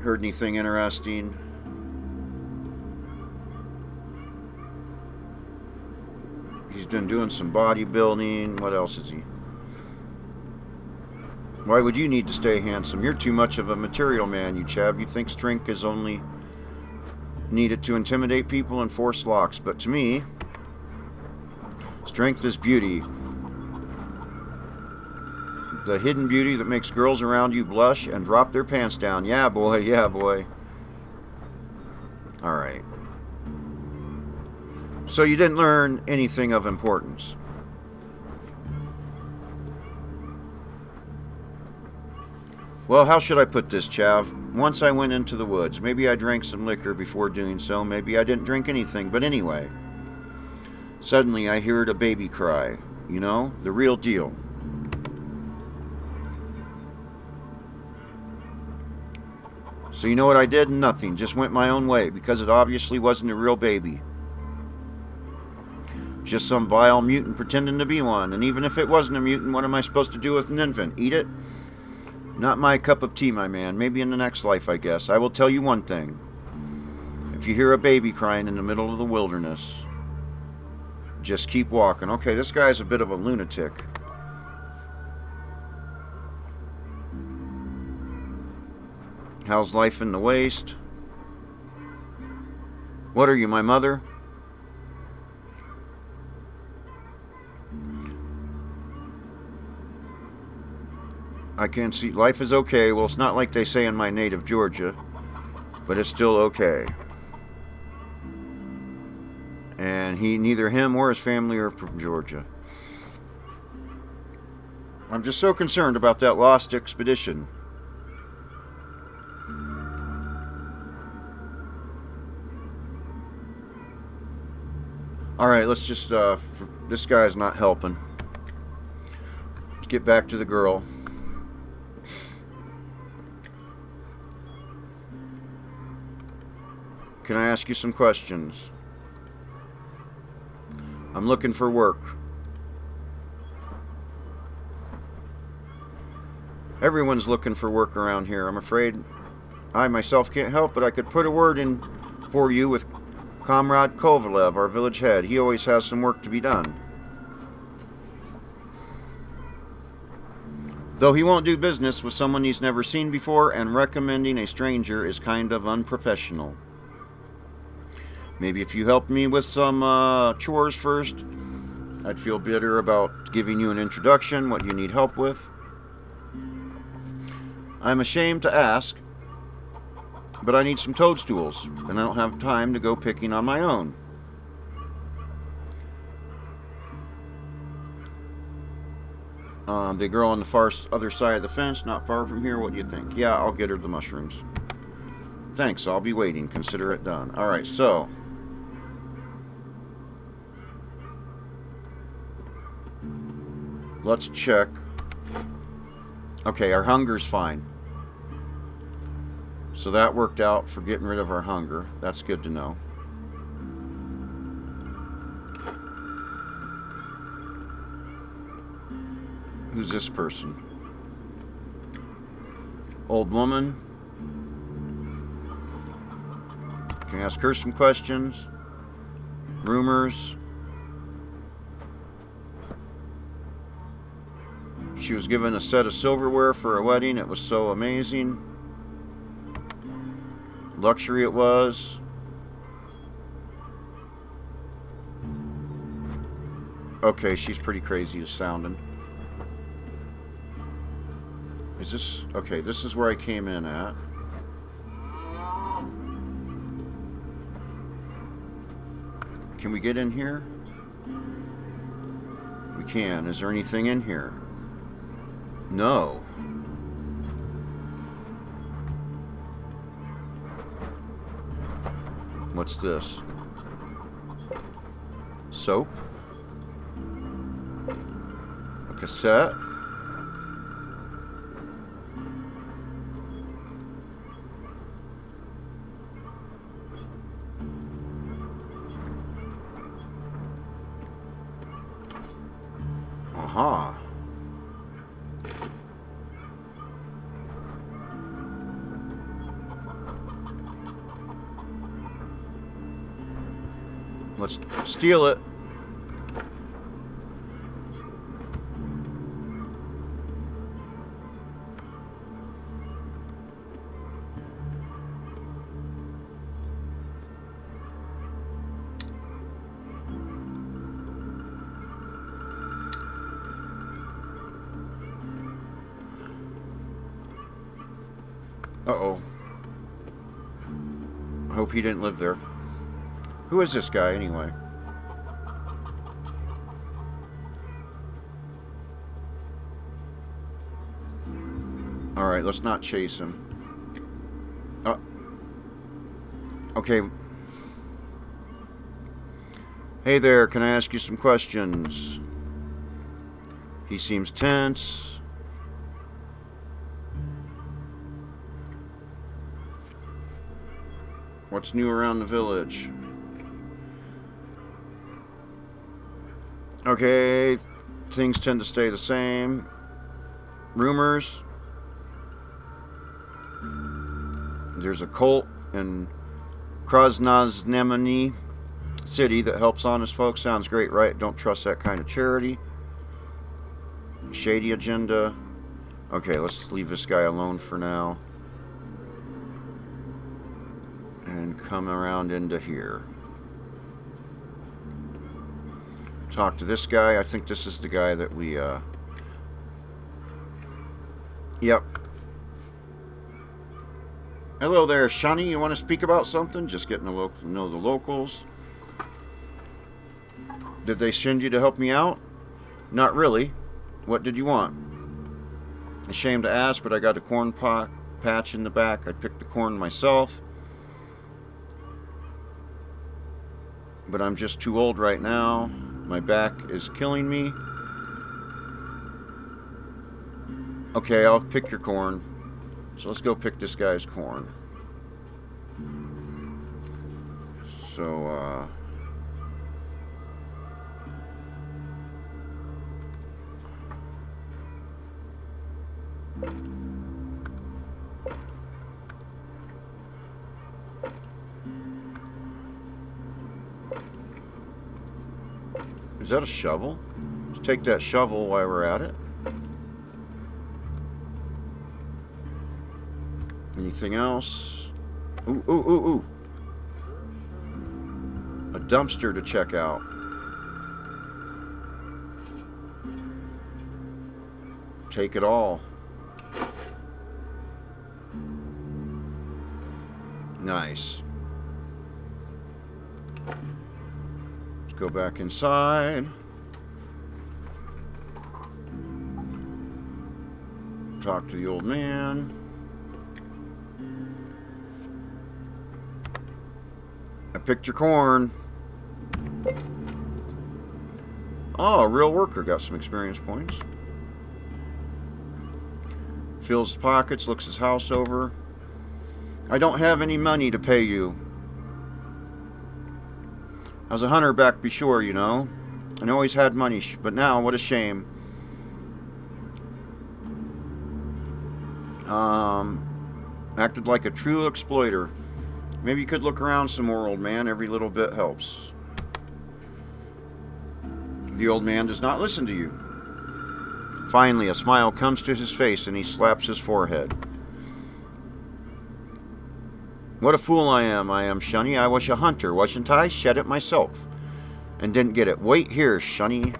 Speaker 1: Heard anything interesting? He's been doing some bodybuilding. What else is he? Why would you need to stay handsome? You're too much of a material man, you Chav. You think strength is only needed to intimidate people and force locks. But to me, strength is beauty. The hidden beauty that makes girls around you blush and drop their pants down. Yeah, boy. Yeah, boy. Alright. So you didn't learn anything of importance. Well, how should I put this, Chav? Once I went into the woods. Maybe I drank some liquor before doing so. Maybe I didn't drink anything. But anyway, suddenly I heard a baby cry. You know, the real deal. So you know what I did? Nothing. Just went my own way, because it obviously wasn't a real baby. Just some vile mutant pretending to be one. And even if it wasn't a mutant, what am I supposed to do with an infant? Eat it? Not my cup of tea, my man. Maybe in the next life, I guess. I will tell you one thing. If you hear a baby crying in the middle of the wilderness, just keep walking. Okay, this guy's a bit of a lunatic. How's life in the waste? What are you, my mother? I can't see. Life is okay. Well, it's not like they say in my native Georgia, but it's still okay. And neither him or his family are from Georgia. I'm just so concerned about that lost expedition. Alright, let's just, this guy's not helping. Let's get back to the girl. Can I ask you some questions? I'm looking for work. Everyone's looking for work around here. I'm afraid I myself can't help, but I could put a word in for you with Comrade Kovalev, our village head. He always has some work to be done. Though he won't do business with someone he's never seen before, and recommending a stranger is kind of unprofessional. Maybe if you helped me with some chores first, I'd feel better about giving you an introduction, what you need help with. I'm ashamed to ask, but I need some toadstools, and I don't have time to go picking on my own. The girl on the other side of the fence, not far from here, what do you think? Yeah, I'll get her the mushrooms. Thanks, I'll be waiting. Consider it done. Alright, so let's check. Okay, our hunger's fine. So that worked out for getting rid of our hunger. That's good to know. Who's this person? Old woman. Can I ask her some questions? Rumors. She was given a set of silverware for a wedding. It was so amazing. Luxury it was. Okay, she's pretty crazy sounding. Is this... Okay, this is where I came in at. Can we get in here? We can. Is there anything in here? No. What's this? Soap? A cassette? Aha. Let's steal it. Uh-oh. I hope he didn't live there. Who is this guy, anyway? Alright, let's not chase him. Okay. Hey there, can I ask you some questions? He seems tense. What's new around the village? Okay, things tend to stay the same. Rumors. There's a cult in Krasnoznemany City that helps honest folks. Sounds great, right? Don't trust that kind of charity. Shady agenda. Okay, let's leave this guy alone for now. And come around into here. Talk to this guy. I think this is the guy that we, Yep. Hello there, Shani. You want to speak about something? Just getting to know the locals. Did they send you to help me out? Not really. What did you want? Ashamed to ask, but I got a corn patch in the back. I picked the corn myself. But I'm just too old right now. My back is killing me. Okay, I'll pick your corn. So let's go pick this guy's corn. So, is that a shovel? Let's take that shovel while we're at it. Anything else? Ooh, ooh, ooh, ooh. A dumpster to check out. Take it all. Nice. Let's go back inside. Talk to the old man. I picked your corn. Oh, a real worker. Got some experience points. Fills his pockets, looks his house over. I don't have any money to pay you. I was a hunter back before, you know. I always had money, but now, what a shame. Acted like a true exploiter. Maybe you could look around some more, old man. Every little bit helps. The old man does not listen to you. Finally, a smile comes to his face and he slaps his forehead. What a fool I am, Shunny. I was a hunter, wasn't I? Shed it myself. And didn't get it. Wait here, Shunny.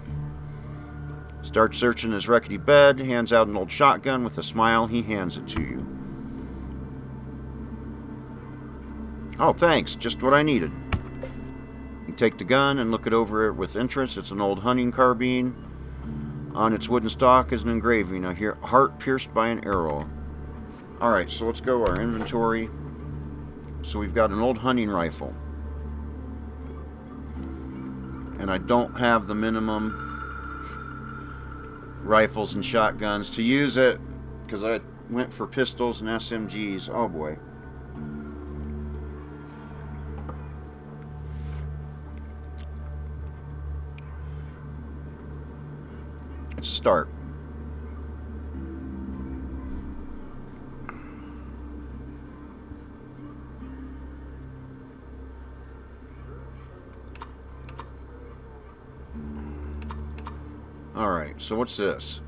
Speaker 1: Starts searching his rickety bed, hands out an old shotgun. With a smile, he hands it to you. Oh, thanks. Just what I needed. You take the gun and look it over with interest. It's an old hunting carbine. On its wooden stock is an engraving, a heart pierced by an arrow. Alright, so let's go our inventory. So we've got an old hunting rifle. And I don't have the minimum rifles and shotguns to use it, because I went for pistols and SMGs. Oh boy. It's a start. Alright, so what's this?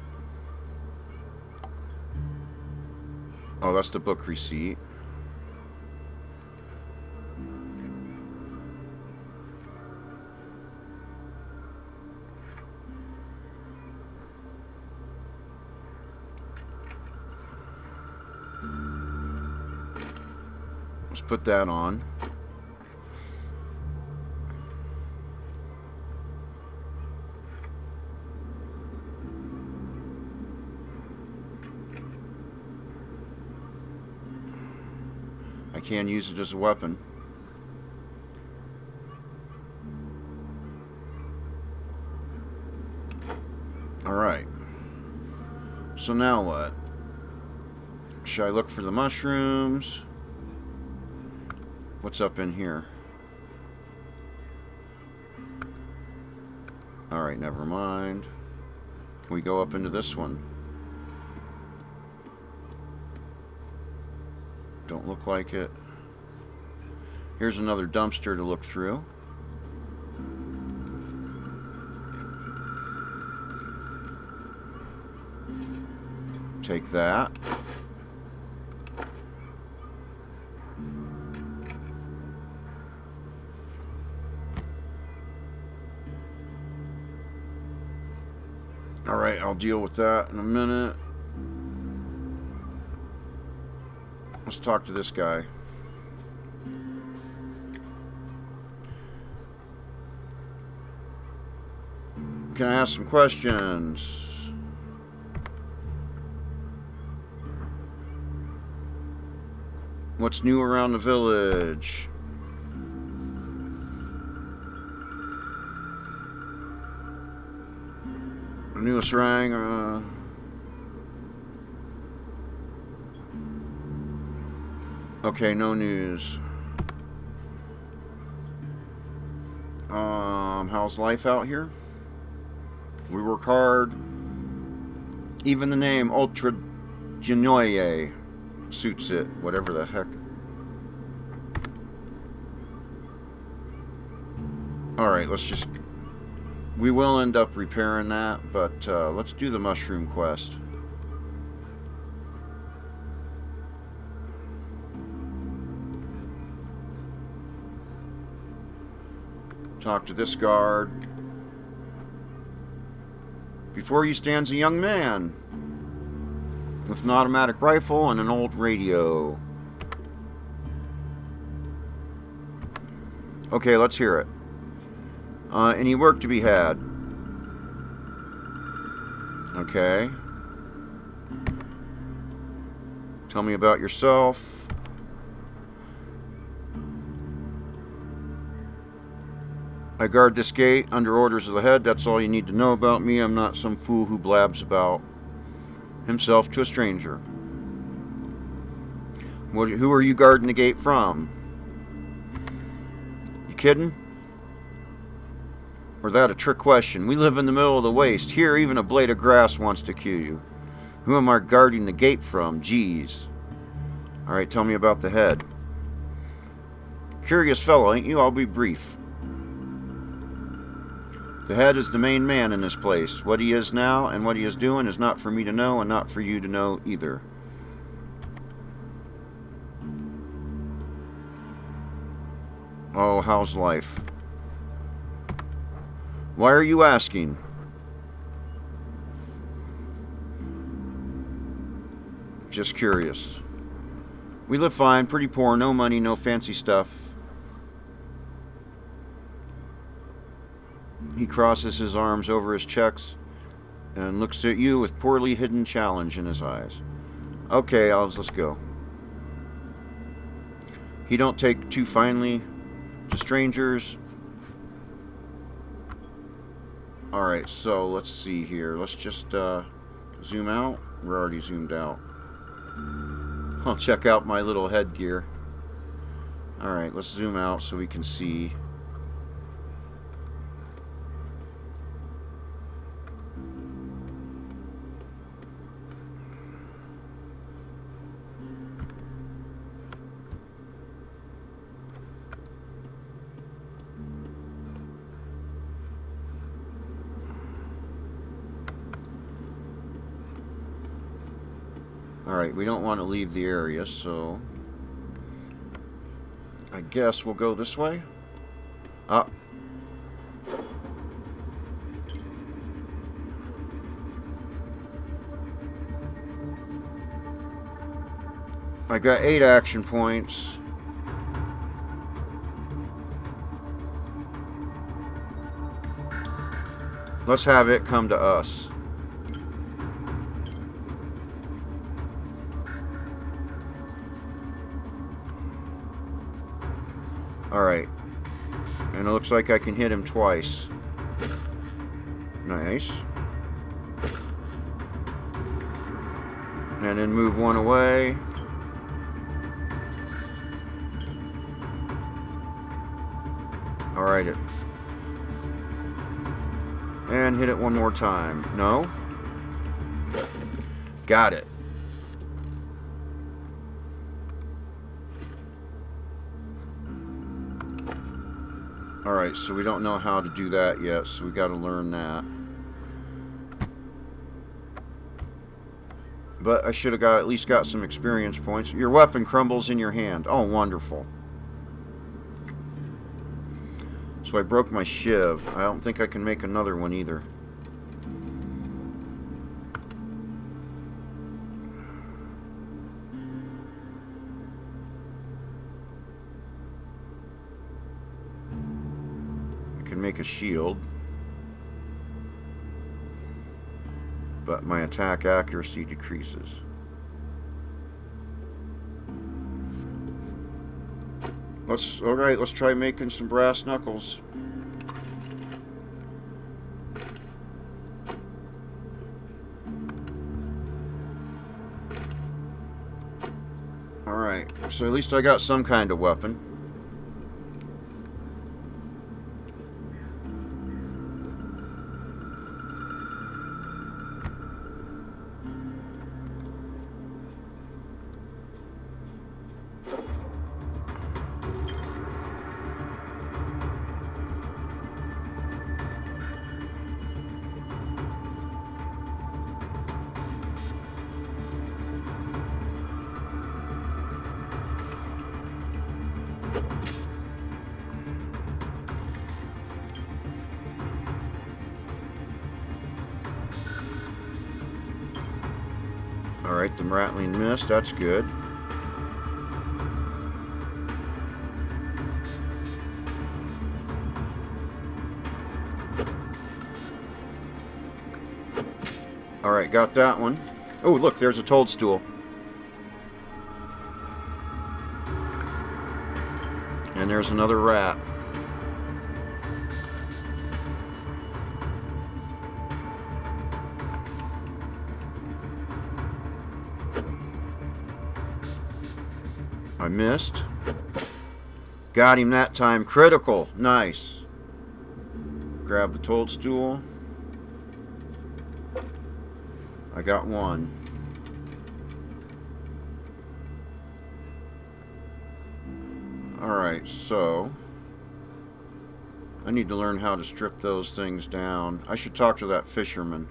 Speaker 1: Oh, that's the book receipt. Let's put that on. I can use it as a weapon. Alright. So now what? Should I look for the mushrooms? What's up in here? Alright, never mind. Can we go up into this one? Don't look like it. Here's another dumpster to look through. Take that. Alright, I'll deal with that in a minute. Let's talk to this guy. Can I ask some questions? What's new around the village? The newest rang, okay, no news. How's life out here? We work hard. Even the name Ultra Genoye suits it, whatever the heck. Alright, let's just... We will end up repairing that, but let's do the mushroom quest. Talk to this guard. Before you stands a young man with an automatic rifle and an old radio. Okay, let's hear it. Any work to be had? Okay. Tell me about yourself. I guard this gate under orders of the head. That's all you need to know about me. I'm not some fool who blabs about himself to a stranger. Who are you guarding the gate from? You kidding? Or that a trick question? We live in the middle of the waste. Here, even a blade of grass wants to kill you. Who am I guarding the gate from? Jeez. Alright, tell me about the head. Curious fellow, ain't you? I'll be brief. The head is the main man in this place. What he is now and what he is doing is not for me to know and not for you to know either. Oh, how's life? Why are you asking? Just curious. We live fine, pretty poor, no money, no fancy stuff. He crosses his arms over his chest and looks at you with poorly hidden challenge in his eyes. Okay, let's go. He don't take too finely to strangers. Alright, so let's see here. Let's just zoom out. We're already zoomed out. I'll check out my little headgear. Alright, let's zoom out so we can see. Alright, we don't want to leave the area, so I guess we'll go this way. I got 8 action points. Let's have it come to us. Alright. And it looks like I can hit him twice. Nice. And then move one away. Alright. And hit it one more time. No? Got it. Alright, so we don't know how to do that yet, so we gotta learn that. But I should have at least got some experience points. Your weapon crumbles in your hand. Oh, wonderful. So I broke my shiv. I don't think I can make another one either. I can make a shield. But my attack accuracy decreases. Alright, let's try making some brass knuckles. Alright, so at least I got some kind of weapon. Alright, the rattling mist, that's good. Alright, got that one. Oh, look, there's a toadstool. And there's another rat. I missed. Got him that time. Critical. Nice. Grab the toadstool. I got one. Alright, so I need to learn how to strip those things down. I should talk to that fisherman.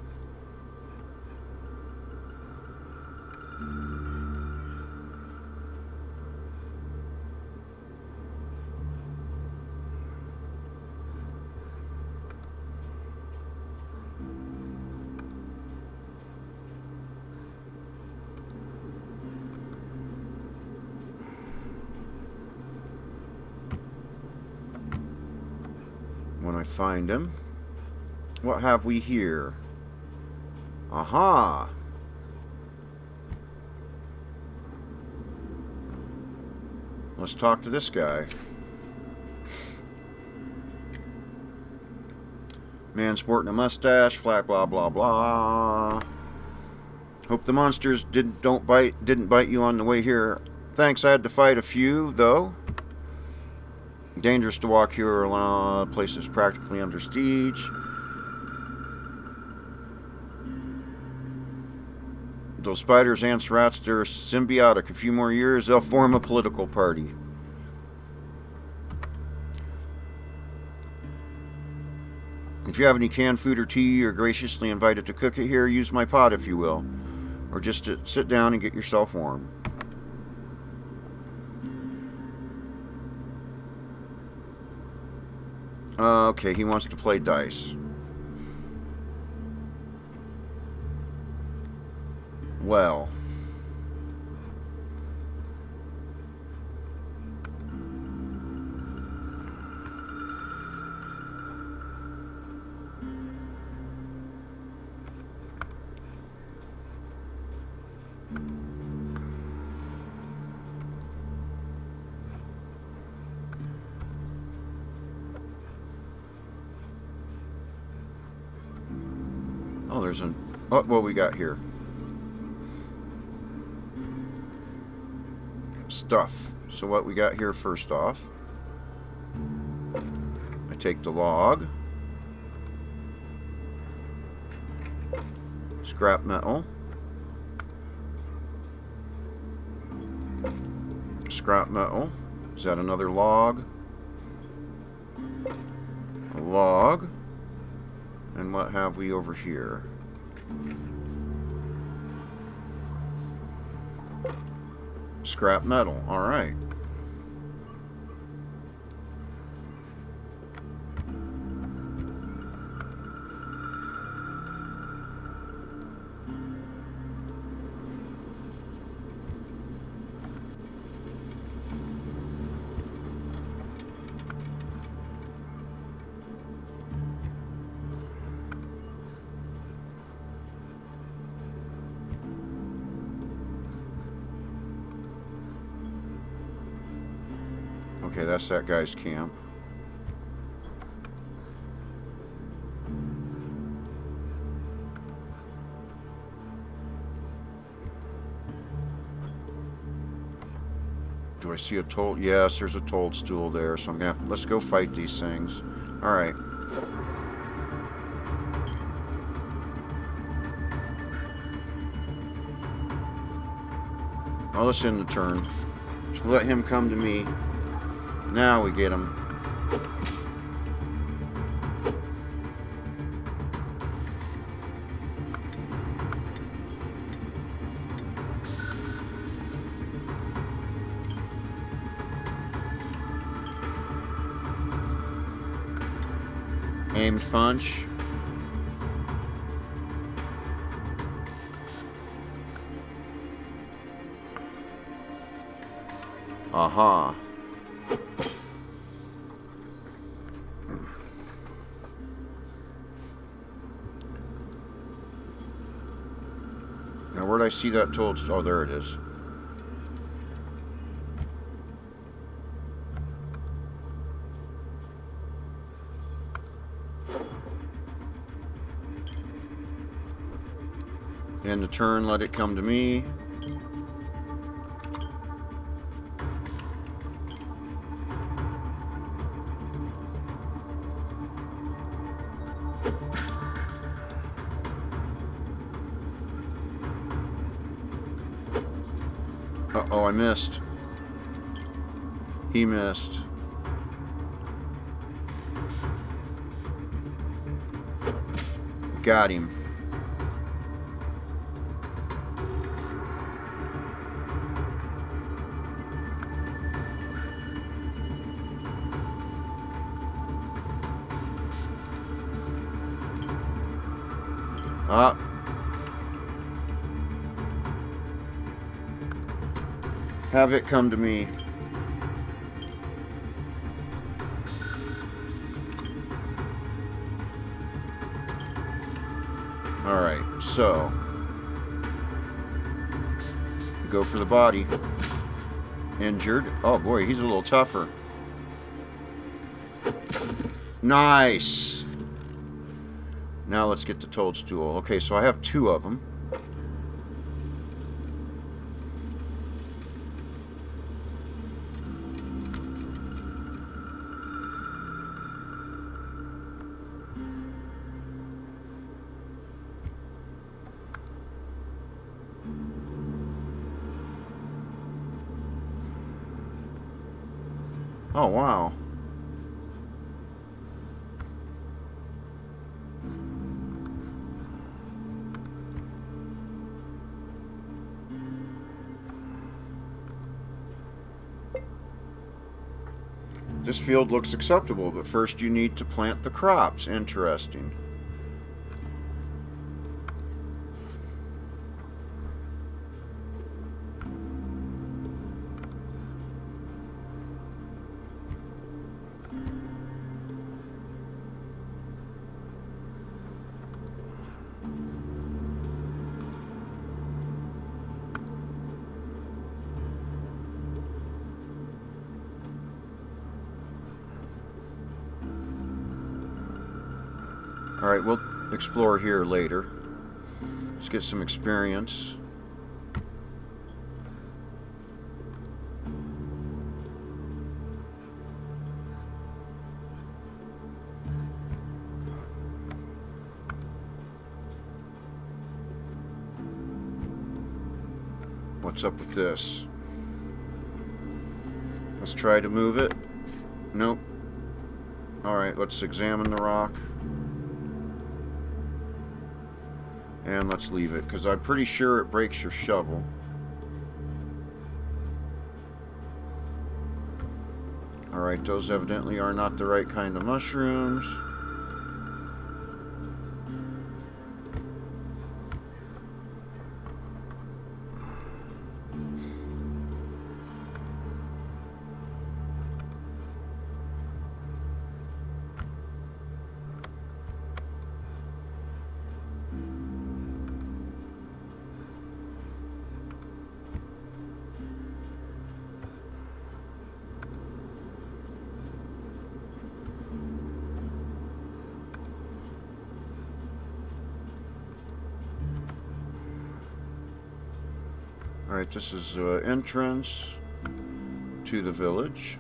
Speaker 1: When I find him. What have we here? Aha! Let's talk to this guy. Man sporting a mustache, flat blah blah blah. Hope the monsters didn't bite you on the way here. Thanks, I had to fight a few though. Dangerous to walk here. Place is practically under siege. Those spiders, ants, rats, they're symbiotic. A few more years, they'll form a political party. If you have any canned food or tea, you're graciously invited to cook it here. Use my pot if you will. Or just to sit down and get yourself warm. Okay, he wants to play dice. Well. Oh, there's an... Oh, what we got here? Stuff. So what we got here first off. I take the log. Scrap metal. Scrap metal. Is that another log? A log. And what have we over here? Scrap metal. Alright. Okay, that's that guy's camp. Do I see a toad? Yes, there's a toadstool there, so I'm gonna have, let's go fight these things. Alright. I'll just end the turn. Just let him come to me. Now we get him. Aimed punch. Aha. Now where'd I see that toadstool? Oh, there it is. End the turn, let it come to me. Uh-oh, I missed. He missed. Got him. Ah. Have it come to me. Alright, so go for the body. Injured. Oh boy, he's a little tougher. Nice! Now let's get the toadstool. Okay, so I have 2 of them. Oh, wow. This field looks acceptable, but first you need to plant the crops. Interesting. Alright, we'll explore here later. Let's get some experience. What's up with this? Let's try to move it. Nope. Alright, let's examine the rock. And let's leave it, because I'm pretty sure it breaks your shovel. Alright, those evidently are not the right kind of mushrooms. Alright, this is entrance to the village.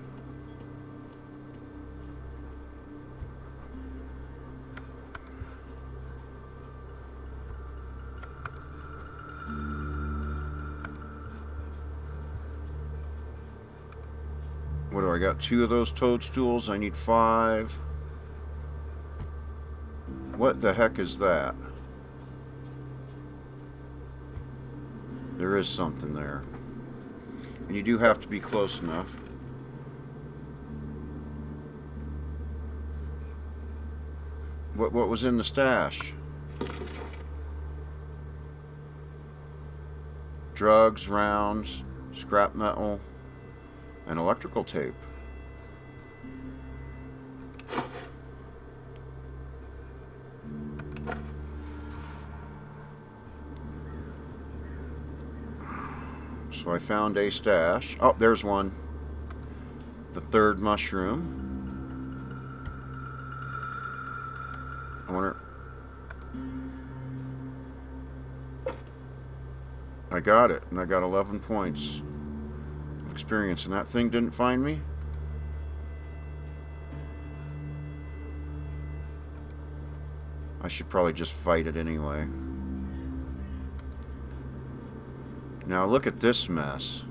Speaker 1: What do I got? 2 of those toadstools. I need 5. What the heck is that? There is something there. And you do have to be close enough. What was in the stash? Drugs, rounds, scrap metal, and electrical tape. So I found a stash. Oh, there's one. The 3rd mushroom. I wonder... I got it, and I got 11 points of experience, and that thing didn't find me? I should probably just fight it anyway. Now look at this mess.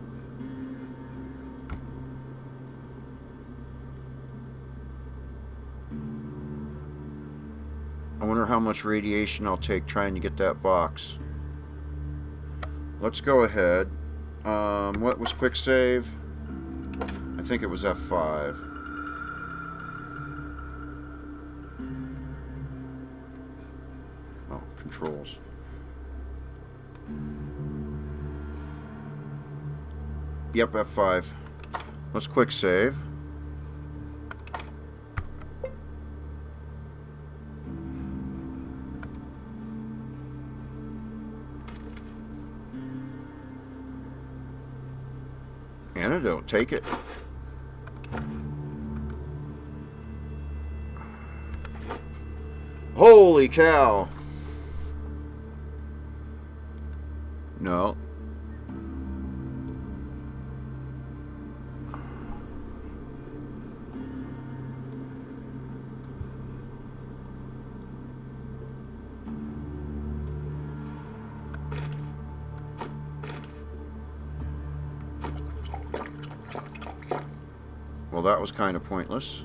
Speaker 1: I wonder how much radiation I'll take trying to get that box. Let's go ahead. What was quick save? I think it was F5. Oh, controls. Yep, F5. Let's quick save. Antidote, take it. Holy cow! No. Well, that was kind of pointless.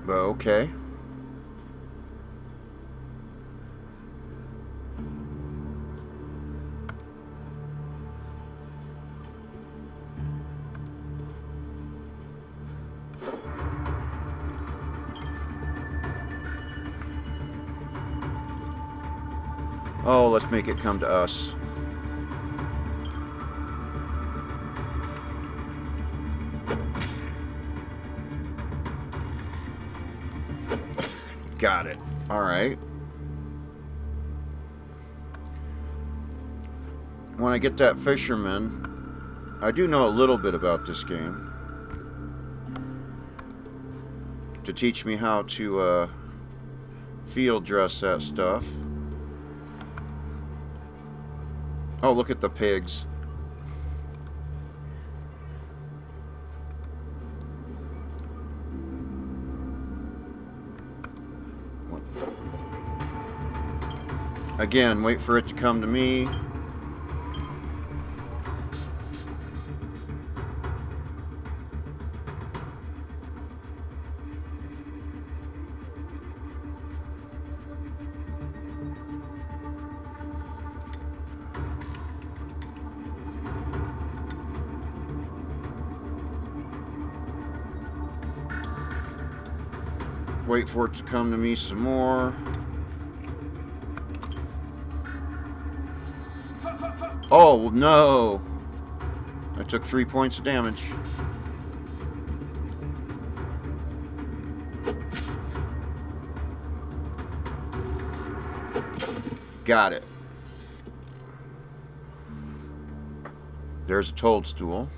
Speaker 1: But okay. Oh, let's make it come to us. Got it. Alright. When I get that fisherman, I do know a little bit about this game. To teach me how to field dress that stuff. Oh, look at the pigs. Again, wait for it to come to me. Wait for it to come to me some more. Oh, no! I took 3 points of damage. Got it. There's a toadstool.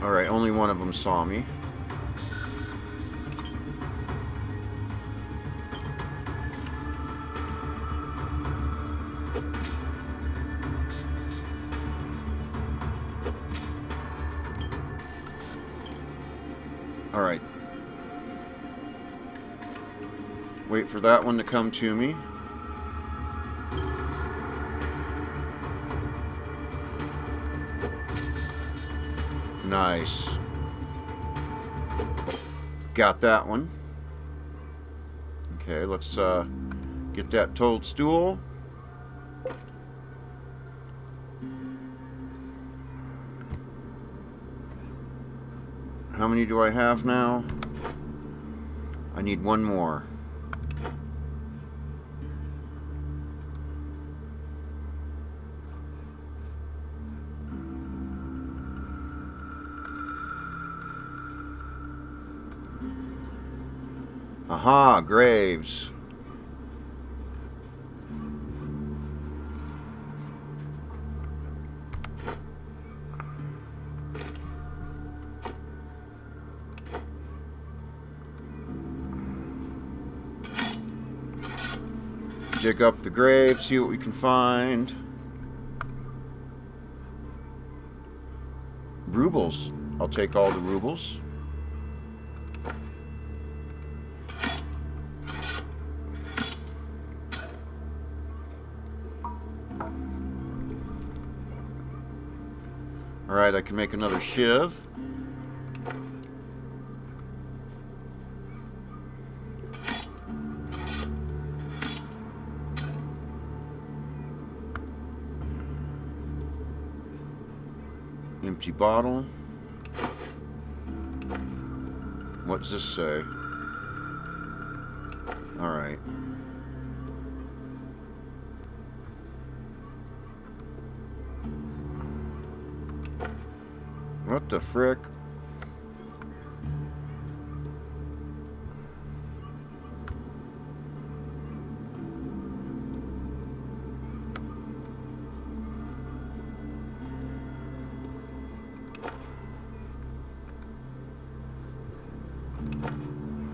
Speaker 1: Alright, only one of them saw me. Alright. Wait for that one to come to me. Nice. Got that one. Okay, let's get that toadstool. How many do I have now? I need one more. Aha, graves. Dig up the grave, see what we can find. Rubles. I'll take all the rubles. Alright, I can make another shiv. Empty bottle. What does this say? Alright. What the frick?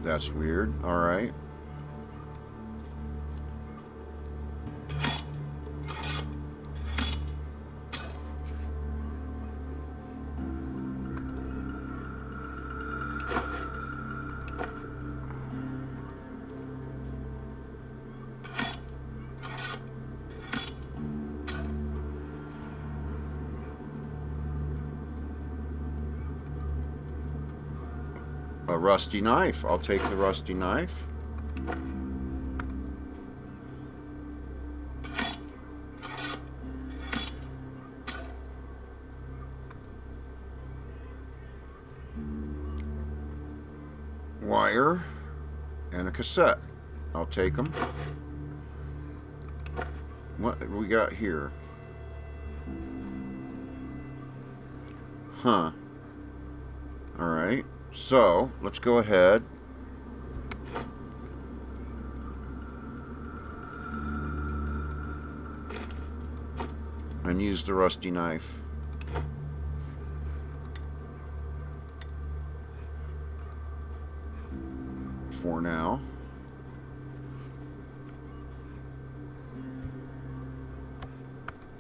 Speaker 1: That's weird. All right. A rusty knife. I'll take the rusty knife. Wire and a cassette. I'll take them. What do we got here? Huh. All right. So, let's go ahead and use the rusty knife. For now.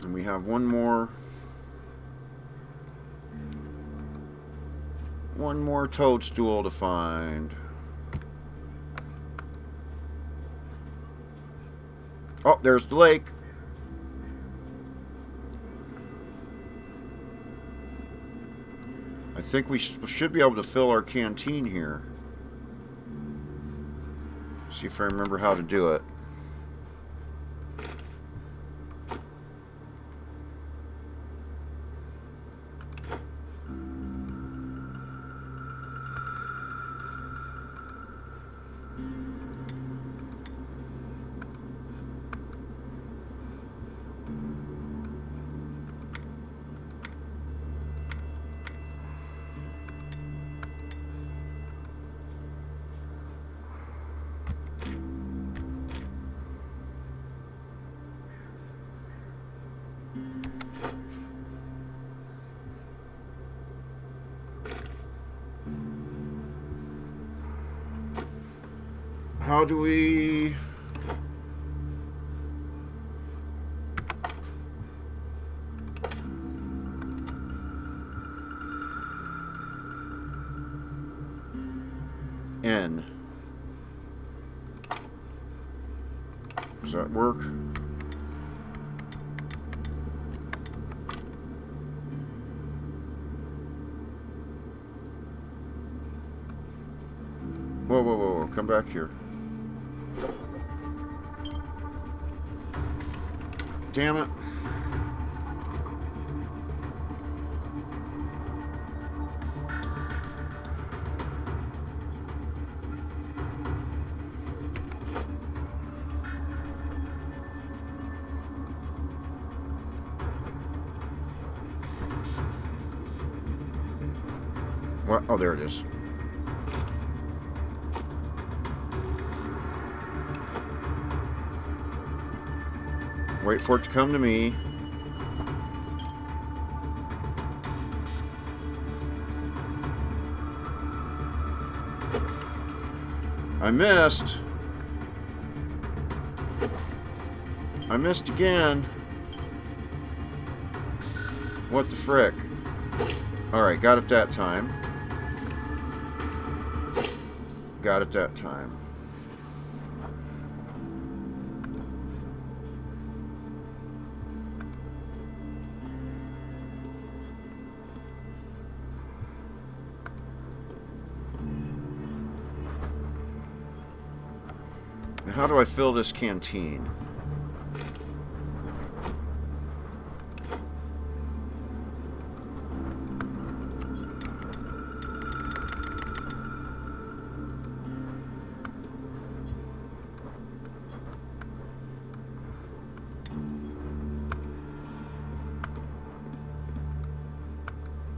Speaker 1: And we have one more toadstool to find. Oh, there's the lake. I think we should be able to fill our canteen here. See if I remember how to do it. how do we... N. Does that work? Whoa, whoa, whoa, whoa, come back here. Damn it. What? Oh, there it is. Wait for it to come to me. I missed. I missed again. What the frick? Alright, got it that time. Got it that time. Now, how do I fill this canteen?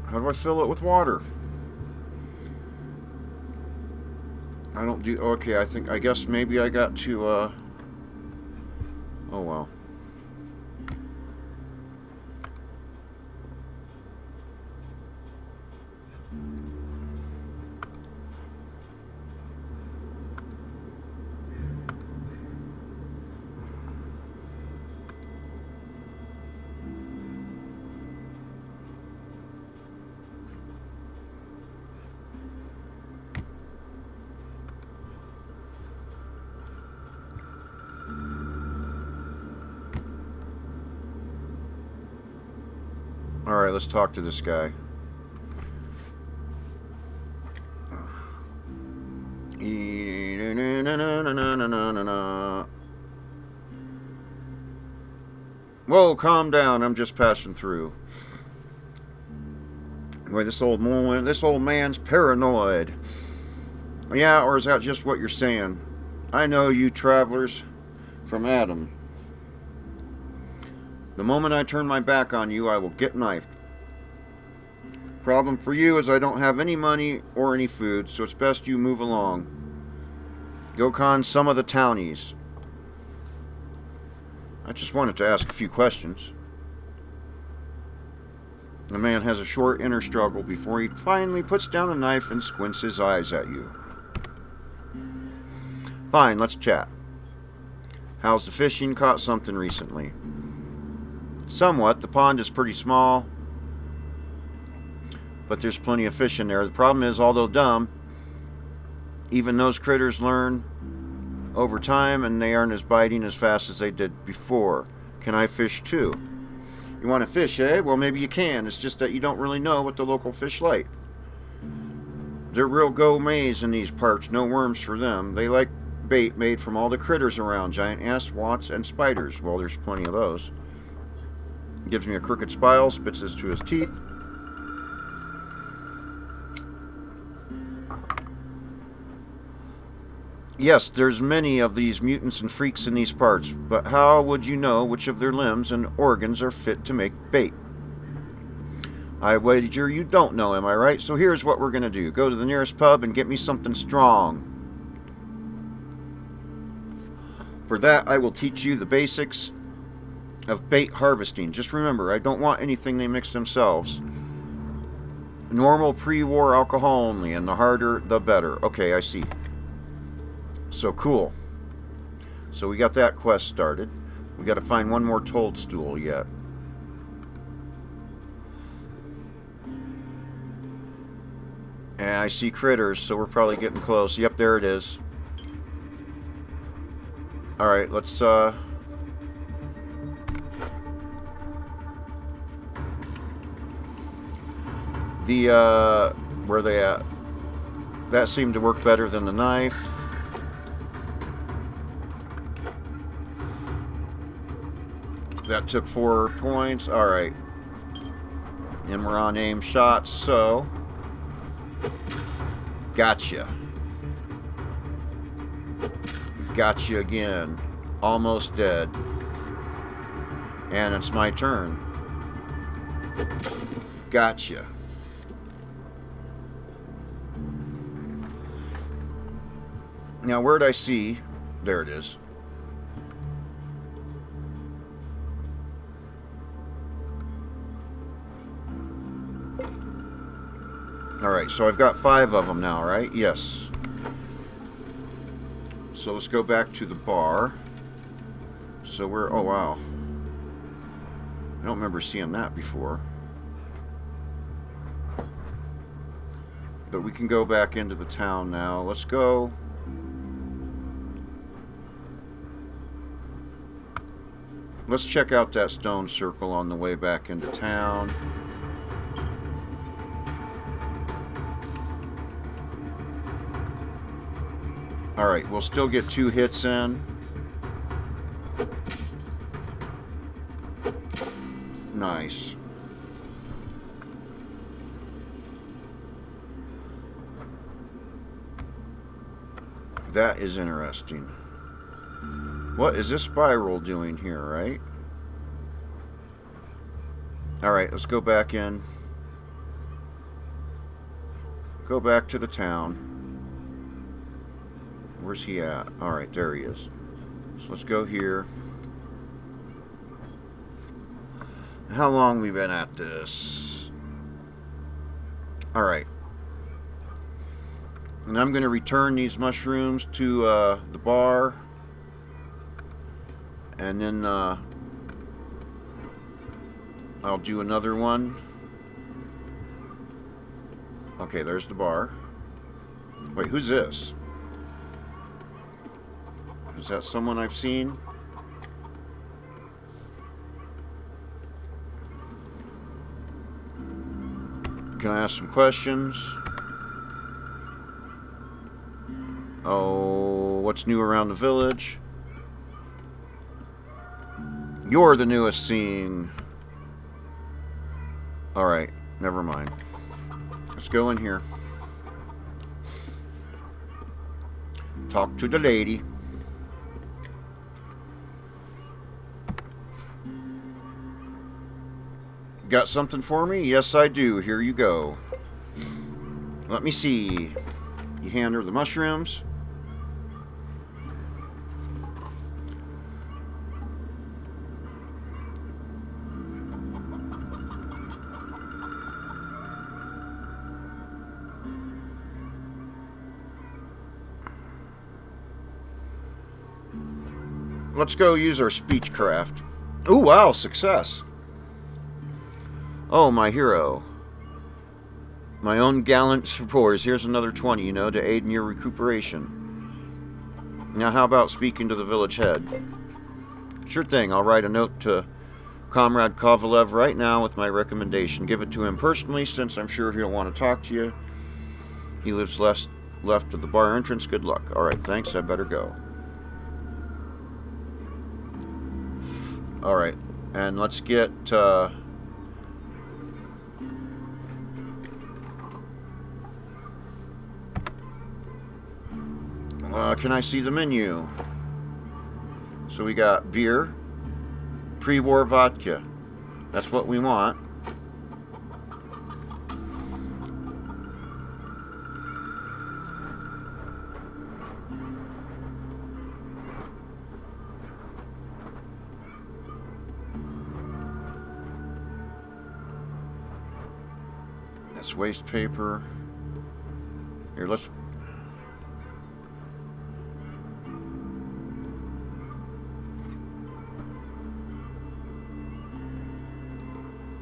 Speaker 1: How do I fill it with water? I don't do... Okay, I guess maybe I got to, oh well. Alright, let's talk to this guy. Whoa, calm down. I'm just passing through. Wait, this old man's paranoid. Yeah, or is that just what you're saying? I know you travelers from Adam. The moment I turn my back on you, I will get knifed. Problem for you is I don't have any money or any food, so it's best you move along. Go con some of the townies. I just wanted to ask a few questions. The man has a short inner struggle before he finally puts down the knife and squints his eyes at you. Fine, let's chat. How's the fishing? Caught something recently? Somewhat. The pond is pretty small, but there's plenty of fish in there. The problem is, although dumb, even those critters learn over time, and they aren't as biting as fast as they did before. Can I fish too? You want to fish, eh? Well, maybe you can. It's just that you don't really know what the local fish like. They're real gourmets in these parts. No worms for them. They like bait made from all the critters around. Giant ants, wasps, and spiders. Well, there's plenty of those. Gives me a crooked smile, spits this to his teeth. Yes, there's many of these mutants and freaks in these parts, but how would you know which of their limbs and organs are fit to make bait? I wager you don't know, am I right? So here's what we're going to do. Go to the nearest pub and get me something strong. For that, I will teach you the basics of bait harvesting. Just remember, I don't want anything they mix themselves. Normal pre-war alcohol only, and the harder, the better. Okay, I see. So cool. So we got that quest started. We got to find one more Toadstool yet. And I see critters, so we're probably getting close. Yep, there it is. Alright, let's, where they at? That seemed to work better than the knife. That took 4 points. Alright. And we're on aim shots, so... Gotcha. Gotcha again. Almost dead. And it's my turn. Gotcha. Now, where'd I see? There it is. Alright, so I've got 5 of them now, right? Yes. So let's go back to the bar. So we're... Oh, wow. I don't remember seeing that before. But we can go back into the town now. Let's go... Let's check out that stone circle on the way back into town. Alright, we'll still get 2 hits in. Nice. That is interesting. What is this spiral doing here, right? Alright, let's go back in. Go back to the town. Where's he at? Alright, there he is. So let's go here. How long we been at this? Alright. And I'm going to return these mushrooms to the bar. And then I'll do another one. Okay, there's the bar. Wait, who's this? Is that someone I've seen? Can I ask some questions? Oh, what's new around the village? You're the newest scene. Alright, never mind. Let's go in here. Talk to the lady. Got something for me? Yes, I do. Here you go. Let me see. You hand her the mushrooms. Let's go use our speechcraft. Ooh, wow, success. Oh, my hero. My own gallant supporters. Here's another 20, to aid in your recuperation. Now, how about speaking to the village head? Sure thing. I'll write a note to Comrade Kovalev right now with my recommendation. Give it to him personally, since I'm sure he'll want to talk to you. He lives left of the bar entrance. Good luck. Alright, thanks. I better go. Alright, and let's get... can I see the menu? So we got beer, pre-war vodka. That's what we want. That's waste paper. Here, let's...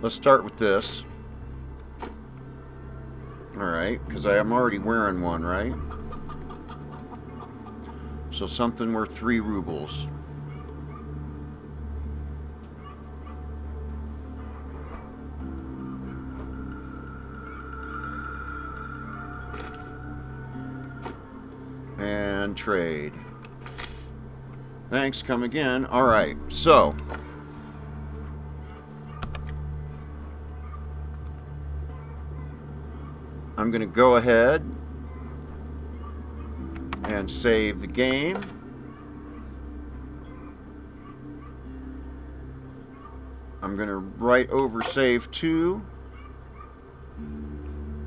Speaker 1: let's start with this. Alright, because I am already wearing one, right? So something worth 3 rubles. And trade. Thanks, come again. Alright, so I'm going to go ahead and save the game. I'm going to write over save to,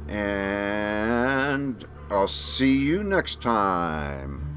Speaker 1: and I'll see you next time.